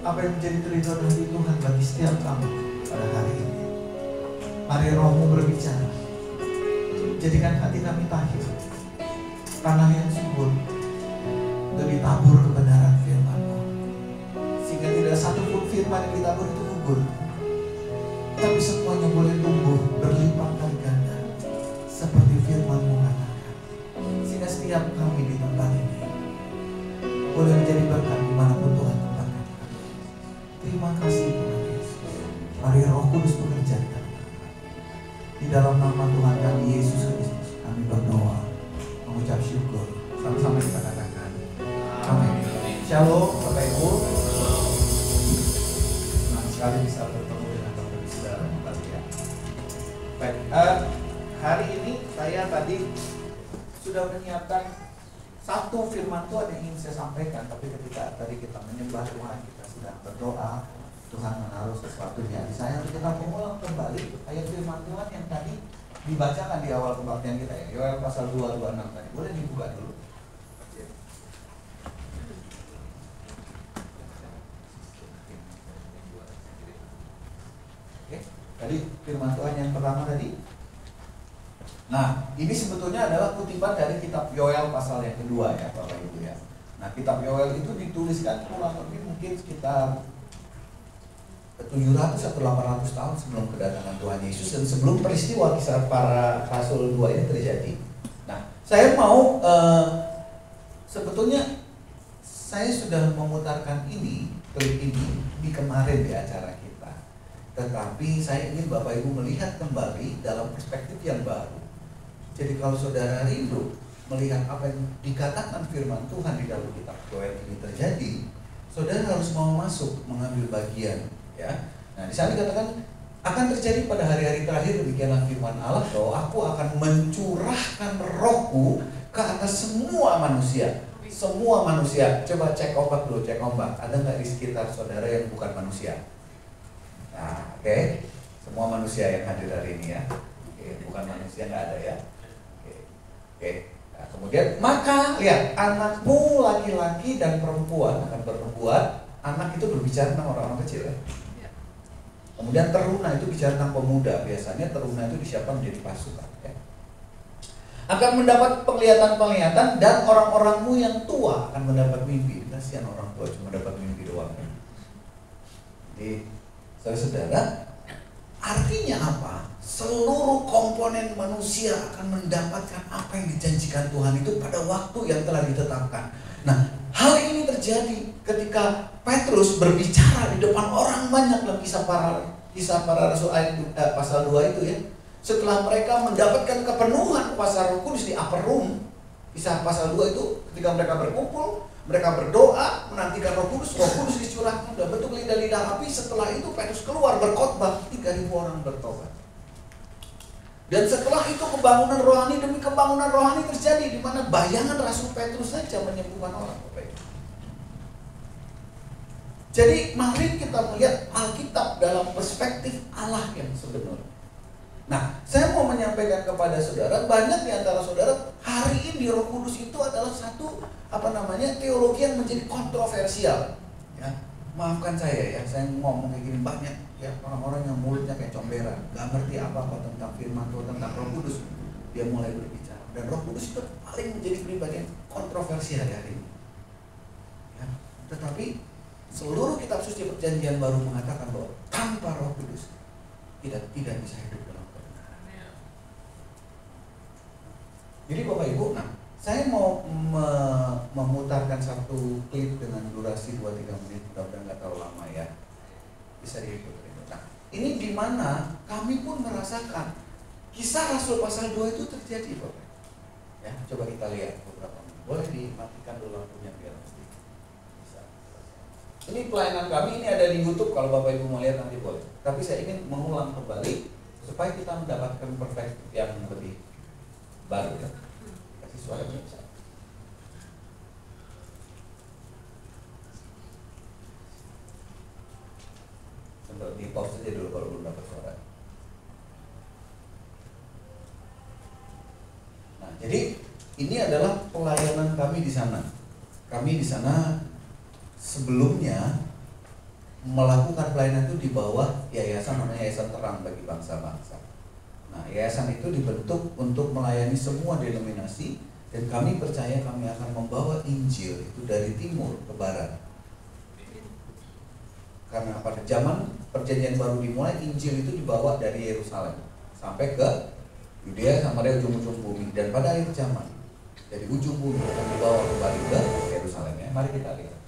apa yang menjadi kerinduan hati Tuhan bagi setiap kamu pada hari ini. Mari Roh-Mu berbicara. Jadikan hati kami tahir, tanah yang subur, untuk ditabur kebenaran firman-Mu. Sehingga tidak satu pun firman yang ditabur itu gugur, tapi semuanya boleh tumbuh berlipat kali ganda, seperti firman-Mu katakan. Sehingga setiap kami di tempat ini boleh menjadi berkat dimanapun Tuhan tempatkan. Terima kasih Tuhan Yesus. Mari Roh Kudus bekerja di dalam nama Tuhan kami Yesus Kristus. Kami berdoa, mengucap syukur. Sama-sama kita katakan amin. Shalom Bapak Ibu. Senang sekali bisa bertemu dengan Bapak Ibu Saudara kembali ya. Baik, hari ini saya tadi sudah menyiapkan satu firman Tuhan yang ingin saya sampaikan, tapi ketika tadi kita menyembah Tuhan, kita sedang berdoa, Tuhan menaruh sesuatu di hati saya untuk kita mengulang kembali ayat firman Tuhan yang tadi dibacakan di awal kebaktian kita ya, Yoel pasal 2:26 tadi. Boleh dibuka dulu. Oke, tadi firman Tuhan yang pertama tadi. Nah, ini sebetulnya adalah kutipan dari kitab Yoel pasal yang kedua ya Bapak Ibu ya. Nah, kitab Yoel itu dituliskan kurang lebih mungkin sekitar 700 atau 800 tahun sebelum kedatangan Tuhan Yesus dan sebelum peristiwa kisah para rasul 2 ini terjadi. Nah, saya mau sebetulnya saya sudah memutarkan ini, klip ini di kemarin di acara kita. Tetapi saya ingin Bapak Ibu melihat kembali dalam perspektif yang baru. Jadi kalau saudara rindu melihat apa yang dikatakan firman Tuhan di dalam kitab Yoel ini terjadi, saudara harus mau masuk mengambil bagian ya. Nah, di sana dikatakan akan terjadi pada hari-hari terakhir demikianlah firman Allah bahwa aku akan mencurahkan rohku ke atas semua manusia. Semua manusia. Coba cek ombak dulu, cek ombak. Ada nggak di sekitar saudara yang bukan manusia? Nah, oke. Semua manusia yang hadir hari ini ya. Oke, bukan manusia nggak ada ya. Oke. Nah, kemudian maka lihat anakmu laki-laki dan perempuan akan bernubuat. Anak itu berbicara tentang orang-orang kecil ya. Kemudian teruna itu bicara tentang pemuda. Biasanya teruna itu disiapkan menjadi pasukan ya. Akan mendapat penglihatan-penglihatan dan orang-orangmu yang tua akan mendapat mimpi. Kasihan orang tua cuma dapat mimpi doang ya. Jadi saudara, artinya apa? Seluruh komponen manusia akan mendapatkan apa yang dijanjikan Tuhan itu pada waktu yang telah ditetapkan. Nah, hal ini terjadi ketika Petrus berbicara di depan orang banyak dalam kisah para rasul ayat pasal 2 itu ya. Setelah mereka mendapatkan kepenuhan kuasa Roh Kudus di upper room, kisah pasal 2 itu ketika mereka berkumpul, mereka berdoa menantikan Roh Kudus dicurahkan dan bentuk lidah-lidah api. Setelah itu Petrus keluar berkhotbah, 3.000 orang bertobat. Dan setelah itu kebangunan rohani demi kebangunan rohani terjadi, di mana bayangan Rasul Petrus saja menyembuhkan orang. Jadi mari kita melihat Alkitab dalam perspektif Allah yang sebenarnya. Nah, saya mau menyampaikan kepada saudara, banyak di antara saudara hari ini Roh Kudus itu adalah satu teologi yang menjadi kontroversial. Ya, maafkan saya ya, saya ngomong kayak gini banyak ya orang-orang yang mulutnya kayak comberan, nggak ngerti apa-apa tentang firman Tuhan, tentang Roh Kudus. Dia mulai berbicara dan Roh Kudus itu paling menjadi pribadi yang kontroversial hari ini. Ya, tetapi seluruh kitab suci perjanjian baru mengatakan bahwa tanpa Roh Kudus tidak bisa hidup dalam kebenaran. Jadi Bapak Ibu, saya mau memutarkan satu klip dengan durasi 2-3 menit, mudah-mudahan nggak terlalu lama ya. Bisa diikuti. Nah, ini di mana kami pun merasakan kisah Rasul pasal 2 itu terjadi, Bapak. Ya, coba kita lihat beberapa menit. Boleh dimatikan dulu lampunya biar pasti bisa. Ini pelayanan kami, ini ada di YouTube, kalau Bapak Ibu mau lihat nanti boleh. Tapi saya ingin mengulang kembali supaya kita mendapatkan perspektif yang lebih baru ya. Kasih suaranya bisa. Coba di pause aja dulu kalau belum dapat suara. Nah, jadi ini adalah pelayanan kami di sana. Kami di sana sebelumnya melakukan pelayanan itu di bawah yayasan namanya Yayasan Terang Bagi Bangsa-Bangsa. Nah, yayasan itu dibentuk untuk melayani semua denominasi, dan kami percaya kami akan membawa Injil itu dari timur ke barat. Karena pada zaman Perjanjian Baru dimulai, Injil itu dibawa dari Yerusalem sampai ke Yudea sampai ujung-ujung bumi, dan pada akhir zaman dari ujung bumi akan dibawa kembali ke Yerusalem. Ya, mari kita lihat.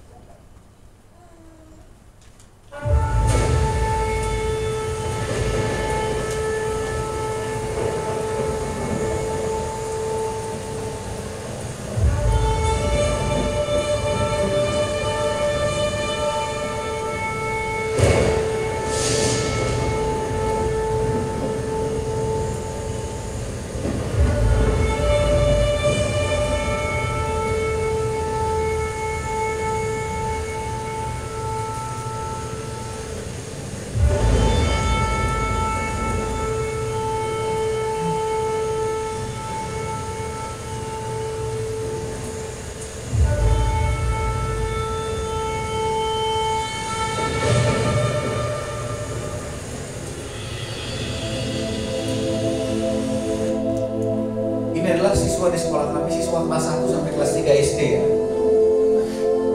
Di sekolah kami, siswa kelas 1 sampai kelas 3 SD ya.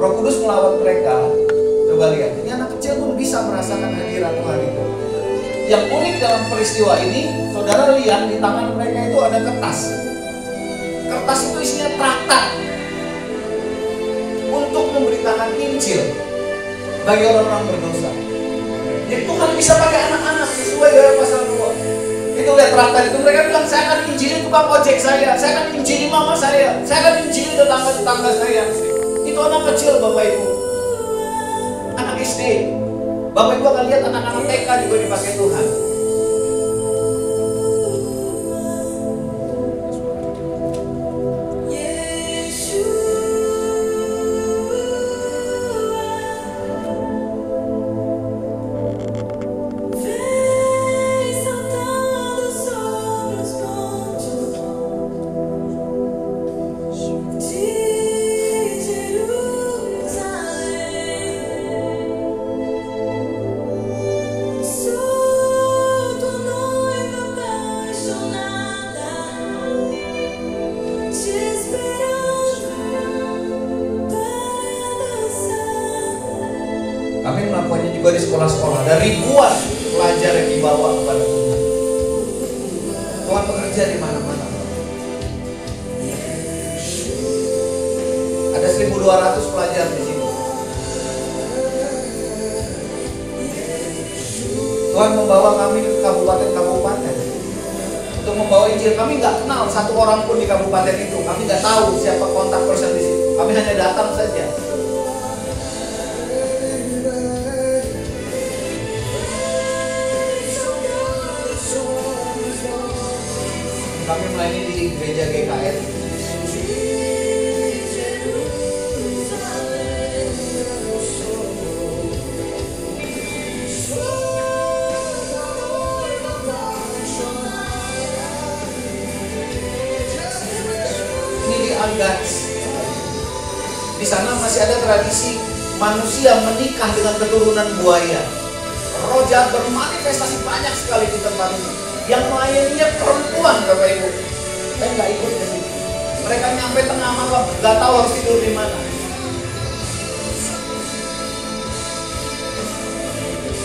Roh Kudus melawat mereka. Coba lihat, ini anak kecil pun bisa merasakan hadirat Tuhan itu. Yang unik dalam peristiwa ini, saudara lihat di tangan mereka itu ada kertas. Kertas itu isinya traktat untuk memberitakan Injil bagi orang-orang berdosa. Jadi Tuhan bisa pakai anak-anak sesuai dengan pasal 2. Itu lihat traktat itu, mereka bilang, saya akan injili tukang ojek saya akan injili mama saya akan injili tetangga-tetangga saya. Itu anak kecil Bapak Ibu, anak SD. Bapak Ibu akan lihat anak-anak TK juga dipakai Tuhan. Kami melakukannya juga di sekolah-sekolah. Ada ribuan pelajar yang dibawa kepada Tuhan. Tuhan bekerja di mana-mana. Ada 1.200 pelajar di sini. Tuhan membawa kami ke kabupaten-kabupaten untuk membawa Injil. Kami nggak kenal satu orang pun di kabupaten itu. Kami nggak tahu siapa kontak person di situ. Kami hanya datang saja. Kami melayani di gereja GKN. Ini di Agats. Di sana masih ada tradisi manusia menikah dengan keturunan buaya. Roh jahat bermanifestasi banyak sekali di tempat ini. Yang melayaninya perempuan, Bapak Ibu. Saya nggak ikut ke situ. Mereka nyampe tengah malam, nggak tahu harus tidur di mana.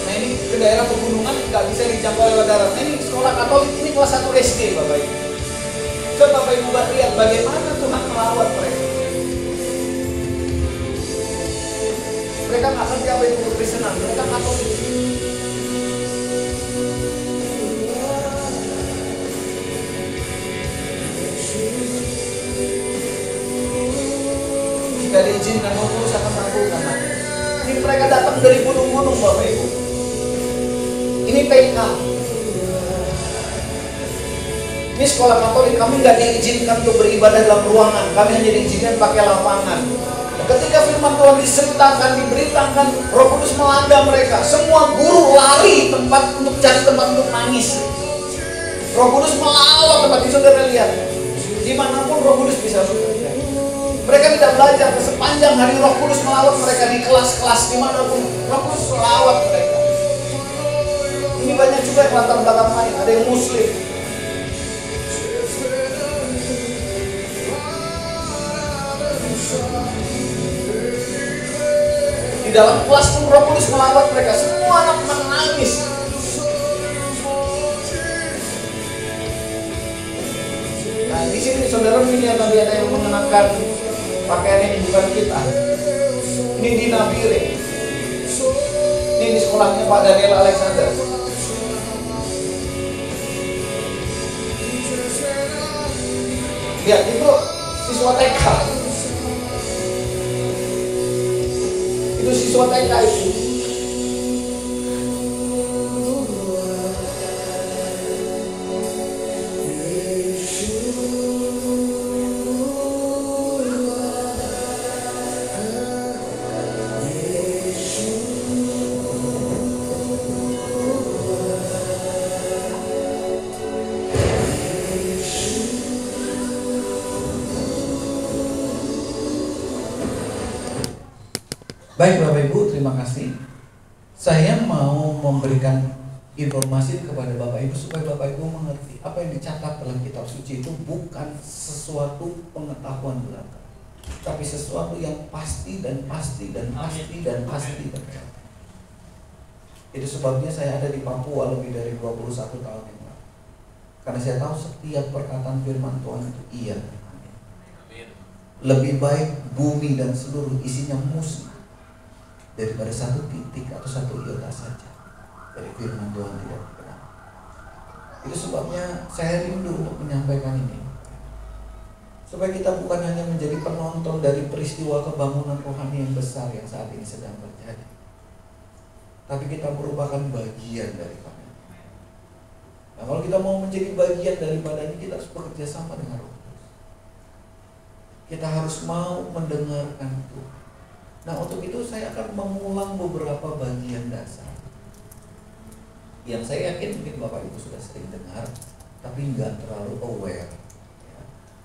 Nah ini ke daerah pegunungan nggak bisa dijangkau lewat darat. Nah, ini sekolah Katolik, ini kelas 1 SD, Bapak Ibu. Coba Bapak Ibu lihat bagaimana Tuhan melawat mereka. Mereka nggak ngerti apa itu Kristenan, mereka Katolik. Jika diizinkan Roh Kudus akan melakukan. Ini mereka datang dari gunung-gunung, Bapak Ibu. Ini TK. Ini sekolah Katolik, kami nggak diizinkan untuk beribadah dalam ruangan. Kami hanya diizinkan pakai lapangan. Ketika firman Tuhan diseritakan, diberitakan, Roh Kudus melanda mereka. Semua guru lari tempat untuk cari tempat untuk nangis. Roh Kudus melawat tempat itu, saudara lihat. Dimanapun Roh Kudus bisa bekerja. Mereka tidak belajar sepanjang hari Roh Kudus melawat mereka di kelas-kelas dimanapun. Roh Kudus melawat mereka. Ini banyak juga yang latar belakang lain. Ada yang Muslim. Di dalam kelas pun Roh Kudus melawat mereka. Semua anak menangis. Nah di sini saudara ini yang tadi ada yang mengenakan pakaian yang bukan kita. Ini di Nabire. Ini di sekolahnya Pak Daniel Alexander. Lihat itu siswa TK. Itu siswa TK itu. Baik Bapak Ibu, terima kasih. Saya mau memberikan informasi kepada Bapak Ibu supaya Bapak Ibu mengerti apa yang dicatat dalam kitab suci itu bukan sesuatu pengetahuan belaka, tapi sesuatu yang pasti dan pasti dan pasti dan pasti. Itu sebabnya saya ada di Papua lebih dari 21 tahun yang lalu. Karena saya tahu setiap perkataan firman Tuhan itu iya. Lebih baik bumi dan seluruh isinya musnah daripada satu titik atau satu iota saja dari firman Tuhan tidak benar. Itu sebabnya saya rindu untuk menyampaikan ini, supaya kita bukan hanya menjadi penonton dari peristiwa kebangunan rohani yang besar yang saat ini sedang terjadi, tapi kita merupakan bagian daripada. Nah, kalau kita mau menjadi bagian daripada ini, kita harus bekerja sama dengan Roh Kudus. Kita harus mau mendengarkan Tuhan. Nah, untuk itu saya akan mengulang beberapa bagian dasar yang saya yakin mungkin Bapak Ibu sudah sering dengar, tapi nggak terlalu aware.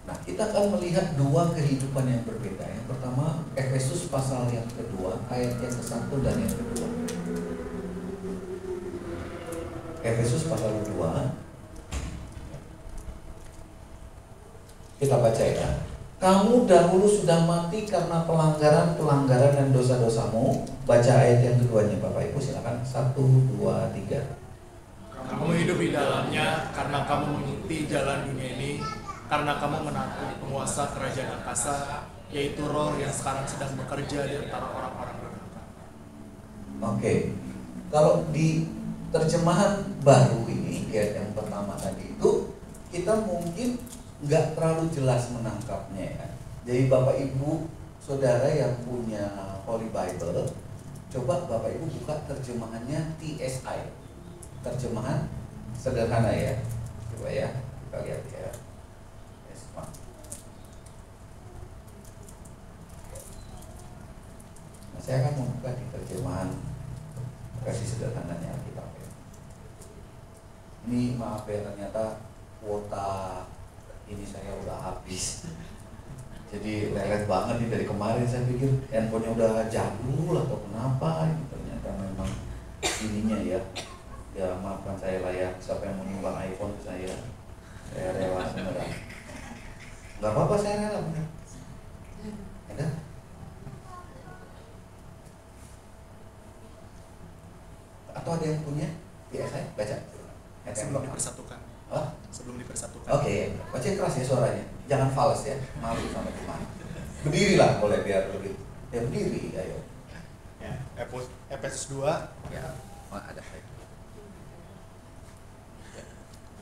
Nah, kita akan melihat dua kehidupan yang berbeda. Yang pertama, Efesus pasal yang kedua, ayat yang ke-1 dan yang kedua. Efesus pasal 2. Kita baca ya. Kamu dahulu sudah mati karena pelanggaran-pelanggaran dan dosa-dosamu. Baca ayat yang keduanya Bapak Ibu, silakan. 1, 2, 3. Kamu hidup di dalamnya karena kamu mengikuti jalan dunia ini, karena kamu menaati penguasa kerajaan angkasa, yaitu roh yang sekarang sedang bekerja di antara orang-orang beriman. Oke. Kalau di terjemahan baru ini, ayat yang pertama tadi itu, kita mungkin nggak terlalu jelas menangkapnya ya. Jadi Bapak Ibu Saudara yang punya Holy Bible, coba Bapak Ibu buka terjemahannya TSI, terjemahan sederhana ya. Coba ya, kita lihat ya. Nah, saya akan membuka di terjemahan versi sederhananya Alkitab ya. Ini maaf ya, ternyata kuota ini saya udah habis. Jadi lelet banget nih dari kemarin. Saya pikir handphonenya udah jadul atau kenapa. Ternyata memang ininya ya. Ya maafkan saya lah ya. Siapa yang mau nyumbang iPhone ke saya rela sebenarnya. Gak apa-apa, saya rela bener. Ada? Atau ada yang punya? Ya saya baca. Sebelum dipersatukan. Hah? Sebelum dipersatukan. Oke, baca keras ya suaranya. Jangan fals ya. Malu sama teman. Berdirilah boleh biar lebih. Ya berdiri, ayo. Ya, Efesus 2. Ya, ada.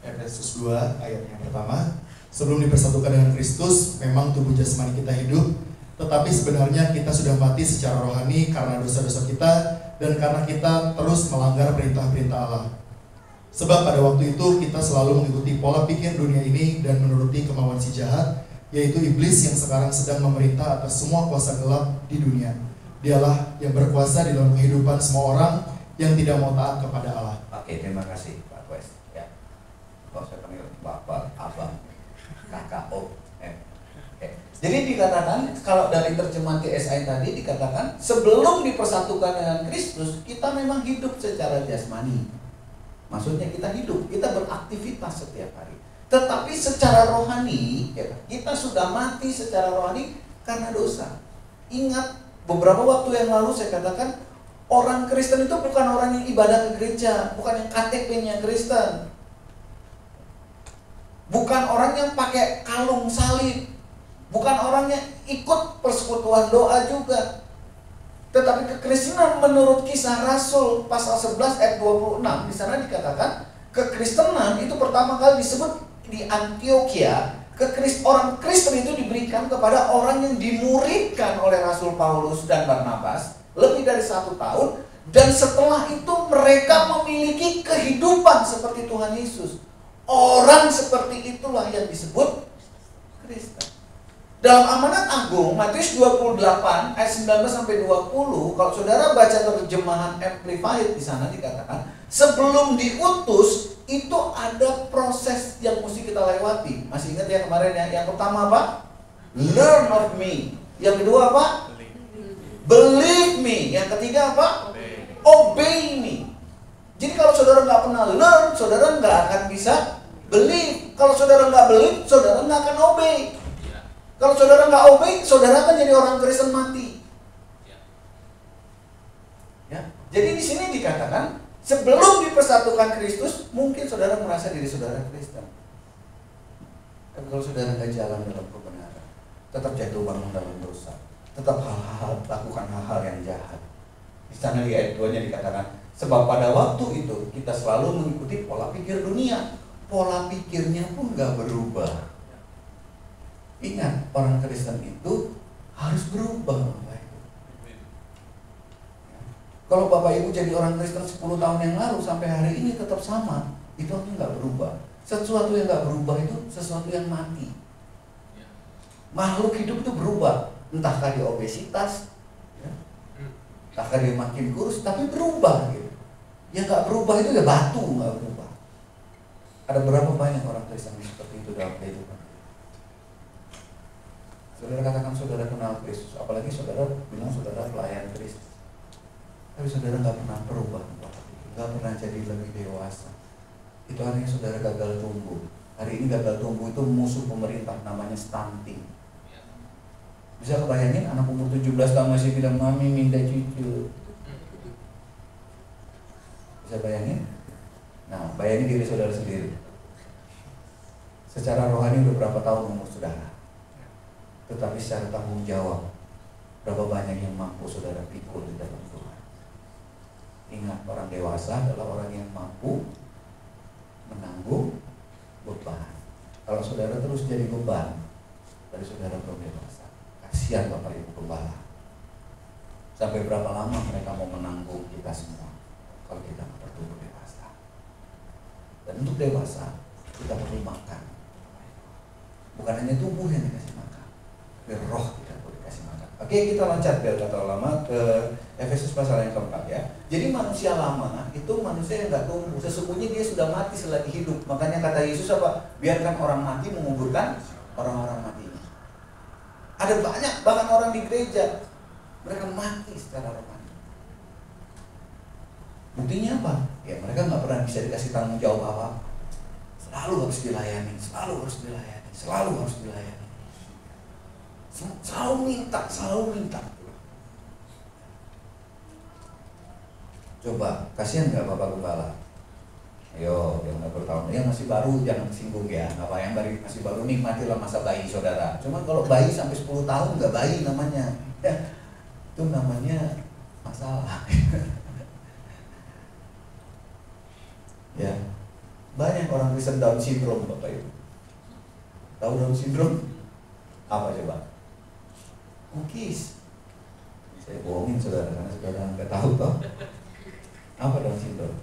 Efesus 2 ayat yang pertama. Sebelum dipersatukan dengan Kristus, memang tubuh jasmani kita hidup, tetapi sebenarnya kita sudah mati secara rohani karena dosa-dosa kita dan karena kita terus melanggar perintah-perintah Allah. Sebab pada waktu itu kita selalu mengikuti pola pikir dunia ini dan menuruti kemauan si jahat, yaitu iblis yang sekarang sedang memerintah atas semua kuasa gelap di dunia. Dialah yang berkuasa di dalam kehidupan semua orang yang tidak mau taat kepada Allah. Oke, terima kasih Pak Wes. Ya, kalau saya panggil Bapak, Abang, Kakak, Om. Jadi dikatakan, kalau dari terjemahan TSI tadi dikatakan, sebelum dipersatukan dengan Kristus, kita memang hidup secara jasmani. Maksudnya kita hidup, kita beraktivitas setiap hari. Tetapi secara rohani, kita sudah mati secara rohani karena dosa. Ingat, beberapa waktu yang lalu saya katakan, orang Kristen itu bukan orang yang ibadah ke gereja, bukan yang KTP-nya Kristen. Bukan orang yang pakai kalung salib. Bukan orang yang ikut persekutuan doa juga. Tetapi kekristenan menurut Kisah Rasul pasal 11 ayat 26, di sana dikatakan kekristenan itu pertama kali disebut di Antioquia. Orang Kristen itu diberikan kepada orang yang dimuridkan oleh Rasul Paulus dan Barnabas lebih dari 1 tahun, dan setelah itu mereka memiliki kehidupan seperti Tuhan Yesus. Orang seperti itulah yang disebut Kristen. Dalam Amanat Agung, Matius 28 ayat 19 sampai 20, kalau saudara baca terjemahan Amplified, di sana dikatakan, sebelum diutus itu ada proses yang mesti kita lewati. Masih ingat ya kemarin ya? Yang pertama apa? Learn of me. Yang kedua apa? Believe me. Yang ketiga apa? Obey me. Jadi kalau saudara nggak pernah learn, saudara nggak akan bisa believe. Kalau saudara nggak believe, saudara nggak akan obey. Kalau saudara nggak obey, saudara akan jadi orang Kristen mati. Ya. Jadi di sini dikatakan, sebelum dipersatukan Kristus, mungkin saudara merasa diri saudara Kristen. Tapi kalau saudara nggak jalan dalam kebenaran, tetap jatuh bangun dalam dosa, tetap lakukan hal-hal yang jahat. Di sana di ayat 2-nya dikatakan, sebab pada waktu itu kita selalu mengikuti pola pikir dunia. Pola pikirnya pun nggak berubah. Ingat, orang Kristen itu harus berubah. Kalau Bapak Ibu jadi orang Kristen 10 tahun yang lalu sampai hari ini tetap sama, itu artinya nggak berubah. Sesuatu yang nggak berubah itu sesuatu yang mati. Makhluk hidup itu berubah, entahkah dia obesitas, entahkah dia makin kurus, tapi berubah gitu. Yang nggak berubah itu ya batu, nggak berubah. Ada berapa banyak orang Kristen seperti itu dalam kehidupan? Saudara katakan saudara kenal Kristus, apalagi saudara bilang saudara pelayan Kristus, tapi saudara nggak pernah berubah, nggak pernah jadi lebih dewasa. Itu artinya saudara gagal tumbuh. Hari ini gagal tumbuh itu musuh pemerintah, namanya stunting. Bisa kebayangin anak umur 17 tahun masih bilang mami minta cucu. Bisa bayangin? Nah, bayangin diri saudara sendiri. Secara rohani udah berapa tahun umur saudara? Tetapi secara tanggung jawab, berapa banyak yang mampu saudara pikul di dalam Tuhan. Ingat, orang dewasa adalah orang yang mampu menanggung beban. Kalau saudara terus jadi beban, dari saudara belum dewasa. Kasihan Bapak Ibu Gembala. Sampai berapa lama mereka mau menanggung kita semua kalau kita nggak bertumbuh dewasa. Dan untuk dewasa, kita perlu makan. Bukan hanya tubuh yang dikasih makan, roh kita boleh dikasih makan. Oke, kita loncat biar kata lama ke Efesus pasal yang keempat ya. Jadi manusia lama itu manusia yang nggak tumbuh. Sesungguhnya dia sudah mati selagi hidup. Makanya kata Yesus apa? Biarkan orang mati menguburkan orang-orang matinya. Ada banyak bahkan orang di gereja, mereka mati secara rohani. Buktinya apa? Ya mereka nggak pernah bisa dikasih tanggung jawab apa-apa. Selalu harus dilayani, selalu harus dilayani, selalu harus dilayani. Selalu minta. Coba, kasihan nggak Bapak Gembala? Ayo, yang nggak bertahun, yang masih baru jangan tersinggung ya. Apa yang masih baru nikmatilah masa bayi saudara. Cuma kalau bayi sampai 10 tahun nggak bayi namanya, ya, itu namanya masalah. Ya, banyak orang Kristen Down syndrome Bapak Ibu. Tahu Down syndrome? Apa coba? Cookies. Saya bohongin saudara karena saudara nggak tahu toh. Apa Down syndrome?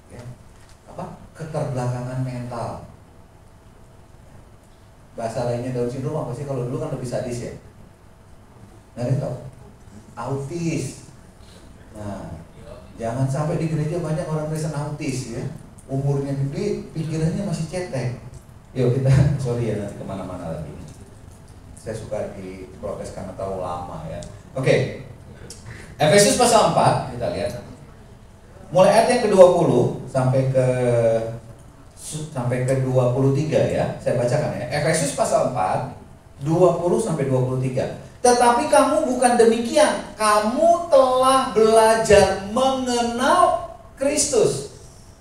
Ya, apa? Keterbelakangan mental. Bahasa lainnya Down syndrome apa sih? Kalau dulu kan lebih sadis ya. Nggak tahu? Autis. Nah, jangan sampai di gereja banyak orang Kristen autis ya. Umurnya gede, pikirannya masih cetek. Yuk kita, sorry ya nanti kemana-mana lagi. Saya suka diprotes karena terlalu lama ya. Oke. Efesus pasal 4 kita lihat. Mulai ayat yang ke-20 sampai ke 23 ya. Saya bacakan ya. Efesus pasal 4 20 sampai 23. Tetapi kamu bukan demikian. Kamu telah belajar mengenal Kristus.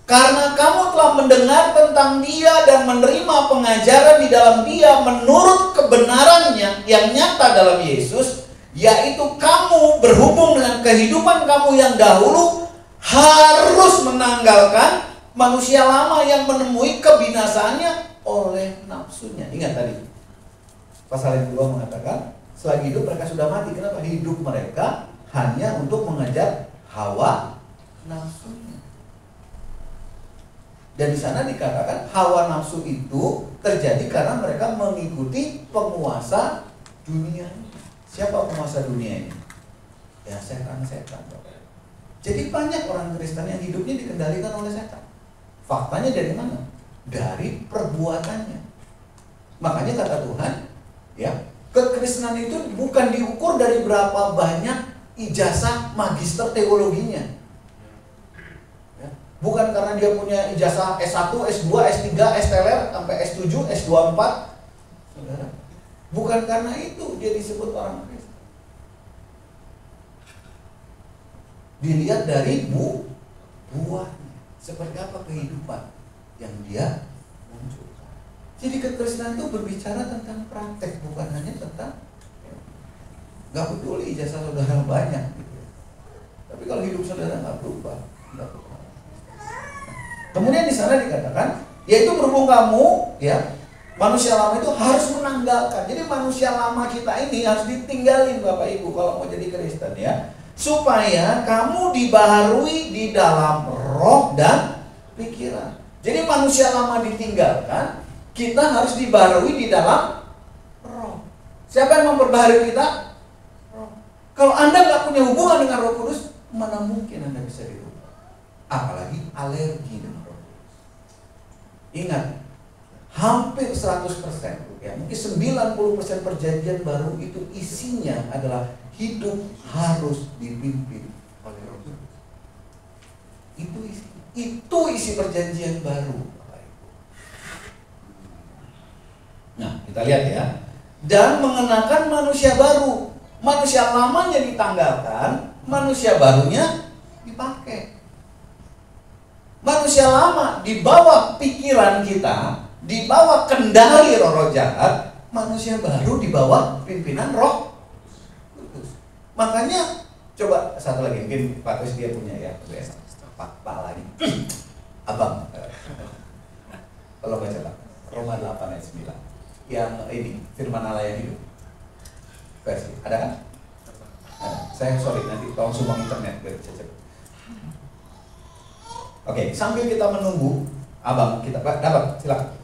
Karena kamu telah mendengar tentang Dia dan menerima pengajaran di dalam Dia menurut kebenarannya yang nyata dalam Yesus, yaitu kamu berhubung dengan kehidupan kamu yang dahulu harus menanggalkan manusia lama yang menemui kebinasaannya oleh nafsunya. Ingat tadi pasal yang kedua mengatakan selagi hidup mereka sudah mati. Kenapa? Hidup mereka hanya untuk mengejar hawa nafsunya. Dan di sana dikatakan hawa nafsu itu terjadi karena mereka mengikuti penguasa dunia. Siapa penguasa dunia ini? Ya setan-setan. Jadi banyak orang Kristen yang hidupnya dikendalikan oleh setan. Faktanya dari mana? Dari perbuatannya. Makanya kata Tuhan, ya, kekristenan itu bukan diukur dari berapa banyak ijazah magister teologinya. Bukan karena dia punya ijazah S1, S2, S3, S-teler, sampai S7, S24. Saudara, bukan karena itu dia disebut orang Kristen. Dilihat dari buahnya. Seperti apa kehidupan yang dia munculkan. Jadi kekristenan itu berbicara tentang praktek, bukan hanya tentang gak peduli ijazah saudara banyak gitu. Tapi kalau hidup saudara gak berubah, gak berubah. Kemudian di sana dikatakan, yaitu berhubung kamu, ya, manusia lama itu harus menanggalkan. Jadi manusia lama kita ini harus ditinggalin Bapak Ibu kalau mau jadi Kristen ya, supaya kamu dibaharui di dalam roh dan pikiran. Jadi manusia lama ditinggalkan, kita harus dibaharui di dalam roh. Siapa yang memperbaharui kita? Roh. Kalau Anda nggak punya hubungan dengan Roh Kudus, mana mungkin Anda bisa dirubah? Apalagi alergi dengan Roh Kudus. Ingat, hampir 100%, ya, mungkin 90% perjanjian baru itu isinya adalah hidup harus dipimpin oleh Roh Kudus. Itu isi perjanjian baru. Nah, kita lihat ya. Dan mengenakan manusia baru. Manusia lamanya ditanggalkan, manusia barunya dipakai. Manusia lama di bawah pikiran kita, di bawah kendali roh-roh jahat. Manusia baru di bawah pimpinan Roh Kudus. Makanya coba satu lagi, mungkin Pak Kus dia punya ya, Pak lagi. Abang. Kalau baca Pak, Roma 8 ayat 9. Yang ini firman Allah yang hidup. Versi. Ada kan? Saya sorry nanti tolong sumbang internet biar bisa cepat. Oke, sambil kita menunggu, Abang kita dapat silakan.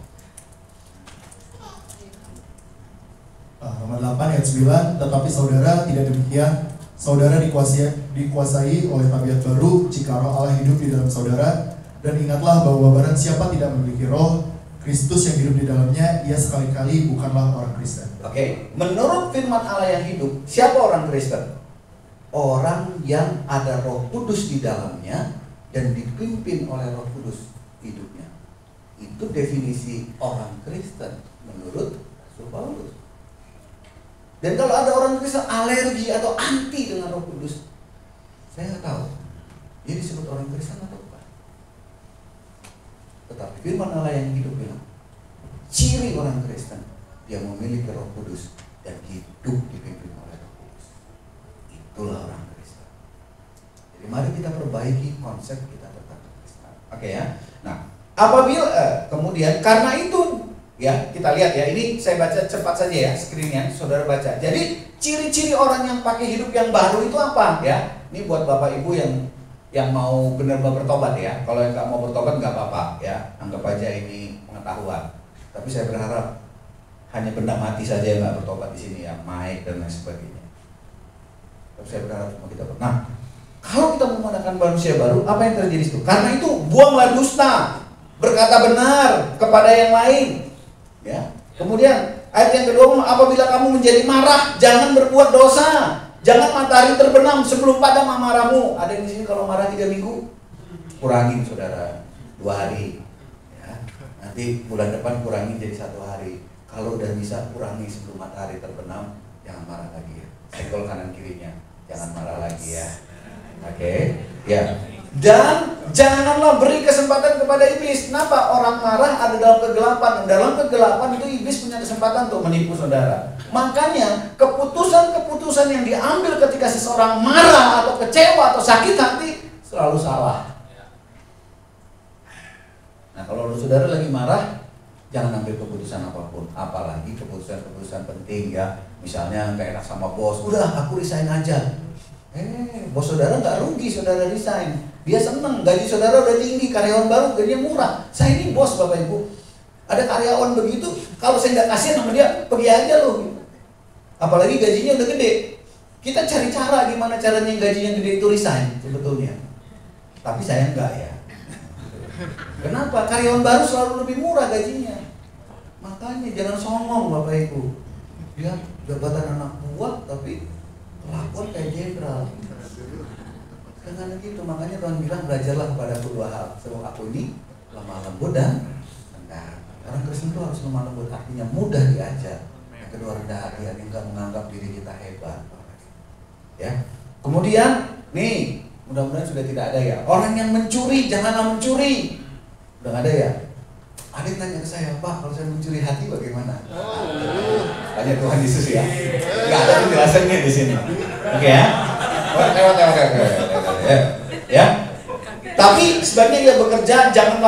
Roma 8 ayat 9, tetapi saudara tidak demikian. Saudara dikuasai oleh tabiat baru jika roh Allah hidup di dalam saudara. Dan ingatlah bahwa barang siapa tidak memiliki roh Kristus yang hidup di dalamnya, ia sekali-kali bukanlah orang Kristen. Oke, menurut firman Allah yang hidup, siapa orang Kristen? Orang yang ada Roh Kudus di dalamnya dan dipimpin oleh Roh Kudus hidupnya. Itu definisi orang Kristen menurut Rasul Paulus. Dan kalau ada orang Kristen alergi atau anti dengan Roh Kudus, saya nggak tahu dia disebut orang Kristen atau bukan. Tetapi firman Allah yang hidup bilang, ciri orang Kristen, dia memiliki Roh Kudus dan hidup dipimpin oleh Roh Kudus. Itulah orang Kristen. Jadi mari kita perbaiki konsep kita tentang Kristen. Oke ya. Nah, apabila kemudian karena itu ya, kita lihat ya, ini saya baca cepat saja ya screennya, saudara baca. Jadi ciri-ciri orang yang pakai hidup yang baru itu apa ya? Ini buat Bapak Ibu yang mau benar-benar bertobat ya. Kalau yang nggak mau bertobat nggak apa-apa ya, anggap aja ini pengetahuan. Tapi saya berharap hanya benda mati saja yang nggak bertobat di sini ya, Mike dan lain sebagainya. Tapi saya berharap semua kita bertobat. Nah, kalau kita menggunakan manusia baru, apa yang terjadi itu? Karena itu buanglah dusta, berkata benar kepada yang lain. Ya. Kemudian Ayat yang kedua, apabila kamu menjadi marah, jangan berbuat dosa. Jangan matahari terbenam sebelum padam amarahmu. Ada yang di sini kalau marah 3 minggu, kurangin saudara 2 hari. Ya. Nanti bulan depan kurangin jadi 1 hari. Kalau udah bisa kurangi sebelum matahari terbenam, jangan marah lagi ya. Senggol kanan kirinya, jangan marah lagi ya. Oke, ya. Dan janganlah beri kesempatan kepada iblis. Kenapa? Orang marah ada dalam kegelapan. Dalam kegelapan itu iblis punya kesempatan untuk menipu saudara. Makanya keputusan-keputusan yang diambil ketika seseorang marah atau kecewa atau sakit hati selalu salah. Nah, kalau saudara lagi marah, jangan ambil keputusan apapun, apalagi keputusan-keputusan penting ya. Misalnya gak enak sama bos, udah aku resign aja. Bos saudara nggak rugi, saudara resign. Dia seneng, gaji saudara udah tinggi, karyawan baru gajinya murah. Saya ini bos Bapak Ibu. Ada karyawan begitu, kalau saya nggak kasihan sama dia, pergi aja loh. Apalagi gajinya udah gede. Kita cari cara gimana caranya gajinya gede itu resign sebetulnya. Tapi saya enggak ya. Kenapa? Karyawan baru selalu lebih murah gajinya. Makanya jangan songong Bapak Ibu. Ya, jabatan anak buah tapi kelakuan kayak jenderal. Jangan gitu, makanya Tuhan bilang belajarlah kepadaku 2 hal. Sebab aku ini lemah lembut dan rendah. Orang Kristen itu harus lemah lembut, artinya mudah diajar. Yang kedua rendah hati, artinya enggak menganggap diri kita hebat. Ya. Kemudian, nih, mudah-mudahan sudah tidak ada ya. Orang yang mencuri, janganlah mencuri. Udah nggak ada ya? Ada yang tanya ke saya, Pak, kalau saya mencuri hati bagaimana? Tanya Tuhan Yesus ya. Nggak ada penjelasannya di sini. Oke ya? Oke. Ya. Tapi sebaiknya dia bekerja, jangan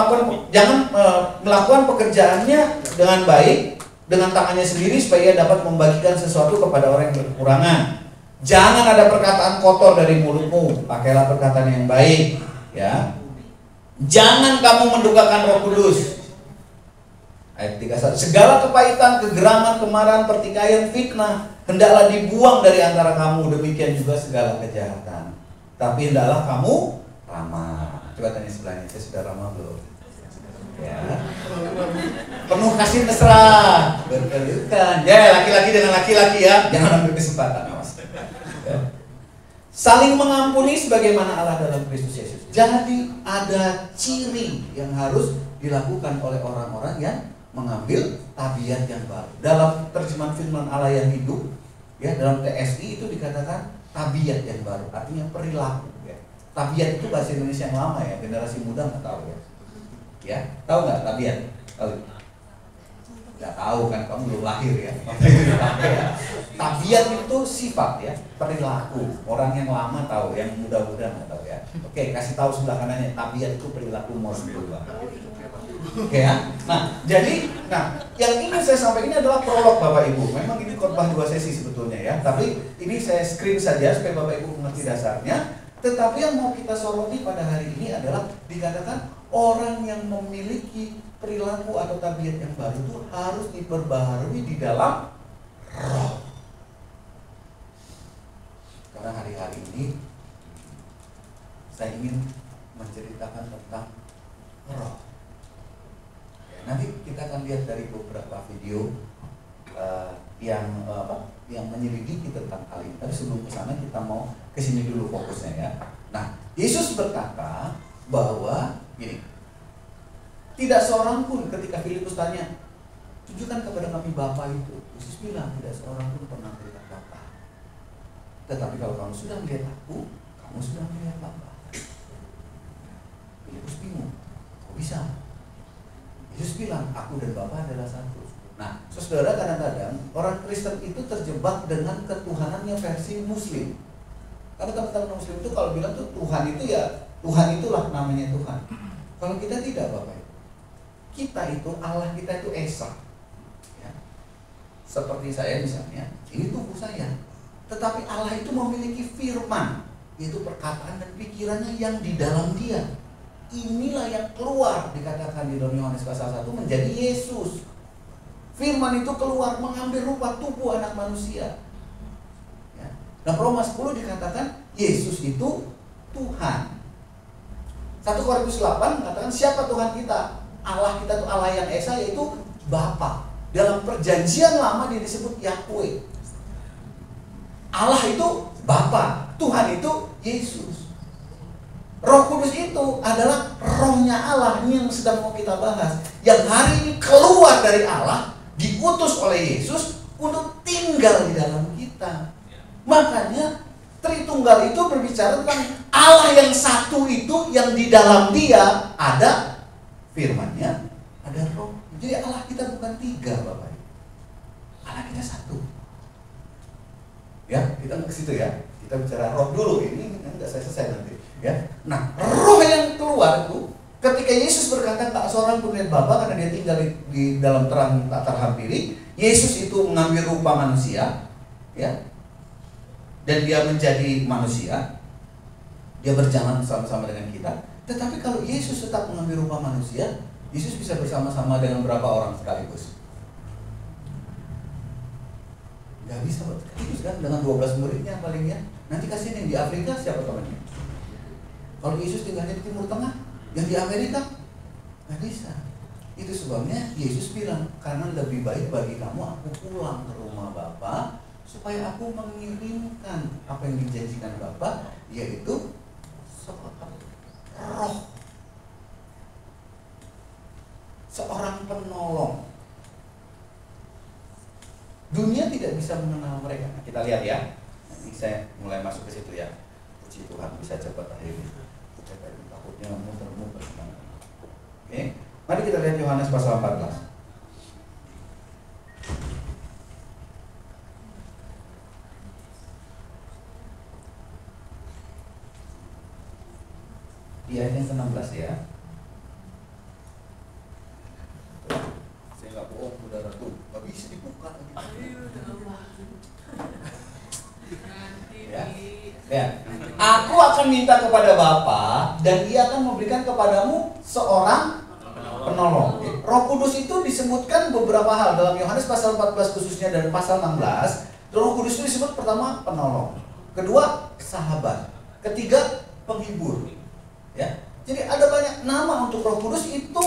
melakukan pekerjaannya dengan baik, dengan tangannya sendiri supaya ia dapat membagikan sesuatu kepada orang yang berkekurangan. Jangan ada perkataan kotor dari mulutmu, pakailah perkataan yang baik, ya. Jangan kamu mendukakan Roh Kudus. Ayat 31. Segala kepahitan, kegeraman, kemarahan, pertikaian, fitnah hendaklah dibuang dari antara kamu, demikian juga segala kejahatan. Tapi hendaklah kamu ramah. Coba tanya sebelahnya, saya sudah ramah belum? Ya. Penuh kasih mesra, berkelukan. Ya, laki-laki dengan laki-laki ya, jangan ambil kesempatan. Ya. Saling mengampuni sebagaimana Allah dalam Kristus Yesus. Jadi ada ciri yang harus dilakukan oleh orang-orang yang mengambil tabiat yang baru. Dalam terjemahan firman Allah yang hidup, ya, dalam TSI itu dikatakan tabiat yang baru, artinya perilaku. Ya. Tabiat itu bahasa Indonesia yang lama ya, generasi muda nggak tahu ya. Ya, tahu nggak tabiat? Tahu? Nggak tahu kan, kamu belum lahir ya. Tabiat itu sifat ya, perilaku. Orang yang lama tahu, yang muda-muda nggak tahu ya. Oke, kasih tahu sebelah kanannya, tabiat itu perilaku moral berubah. Oke ya. Nah, jadi, yang ingin saya sampaikan ini adalah prolog Bapak Ibu. Memang ini khotbah 2 sesi sebetulnya ya, tapi ini saya screen saja supaya Bapak Ibu mengerti dasarnya. Tetapi yang mau kita soroti pada hari ini adalah dikatakan orang yang memiliki perilaku atau tabiat yang baru itu harus diperbaharui di dalam roh. Karena hari-hari ini saya ingin menceritakan tentang roh. Nanti kita akan lihat dari beberapa video yang menyelidiki tentang hal ini. Tapi sebelum ke sana kita mau ke sini dulu fokusnya ya. Nah, Yesus berkata bahwa gini, tidak seorang pun ketika Filipus tanya, tunjukkan kepada kami Bapa itu. Yesus bilang tidak seorang pun pernah melihat Bapa. Tetapi kalau kamu sudah melihat aku, kamu sudah melihat Bapa. Filipus bingung, kok bisa? Yesus bilang, aku dan Bapa adalah satu. Nah, saudara, kadang-kadang orang Kristen itu terjebak dengan ketuhanannya versi Muslim. Karena teman-teman Muslim itu kalau bilang tuh Tuhan itu ya, Tuhan itulah namanya Tuhan. Kalau kita tidak, Bapak, kita itu, Allah kita itu Esa ya. Seperti saya misalnya, ini tubuh saya. Tetapi Allah itu memiliki firman, yaitu perkataan dan pikirannya yang di dalam dia. Inilah yang keluar, dikatakan di dalam Yohanes pasal 1 menjadi Yesus. Firman itu keluar mengambil rupa tubuh anak manusia. Ya. Dan Roma 10 dikatakan Yesus itu Tuhan. 1 Korintus 8 mengatakan siapa Tuhan kita? Allah kita itu Allah yang Esa, yaitu Bapa. Dalam perjanjian lama dia disebut Yahweh. Allah itu Bapa, Tuhan itu Yesus. Roh Kudus itu adalah rohnya Allah. Ini yang sedang mau kita bahas, yang hari ini keluar dari Allah, diutus oleh Yesus untuk tinggal di dalam kita. Makanya Tritunggal itu berbicara tentang Allah yang satu itu, yang di dalam dia ada firman-Nya, ada roh. Jadi Allah kita bukan tiga, Bapak. Allah kita satu. Ya, kita ke situ ya. Kita bicara roh dulu, ini enggak selesai nanti. Ya. Nah, roh yang keluar itu ketika Yesus berkata tak seorang pun lihat Bapa karena dia tinggal di dalam terang tak terhampiri. Yesus itu mengambil rupa manusia, ya. Dan dia menjadi manusia. Dia berjalan bersama-sama dengan kita. Tetapi kalau Yesus tetap mengambil rupa manusia, Yesus bisa bersama-sama dengan berapa orang sekaligus? Gak bisa, Yesus kan dengan 12 muridnya palingnya. Nanti kasih yang di Afrika siapa temannya? Kalau Yesus tinggalnya di Timur Tengah, yang di Amerika gak bisa. Itu sebabnya Yesus bilang, karena lebih baik bagi kamu aku pulang ke rumah Bapa, supaya aku mengirimkan apa yang dijanjikan Bapa, yaitu roh, seorang penolong. Dunia tidak bisa mengenal mereka. Nah, kita lihat ya. Nanti saya mulai masuk ke situ ya. Puji Tuhan bisa cepat akhirnya. Takutnya muter-muter. Oke. Mari kita lihat Yohanes pasal 14. Di ayat yang ke-16 ya. Saya nggak bohong, saudara tuh nggak bisa dibuka ya. Ya. Aku akan minta kepada Bapa dan Ia akan memberikan kepadamu seorang penolong. Roh Kudus itu disebutkan beberapa hal dalam Yohanes pasal 14 khususnya dan pasal 16. Roh Kudus itu disebut pertama penolong, kedua sahabat, ketiga penghibur. Ya, jadi ada banyak nama untuk Roh Kudus itu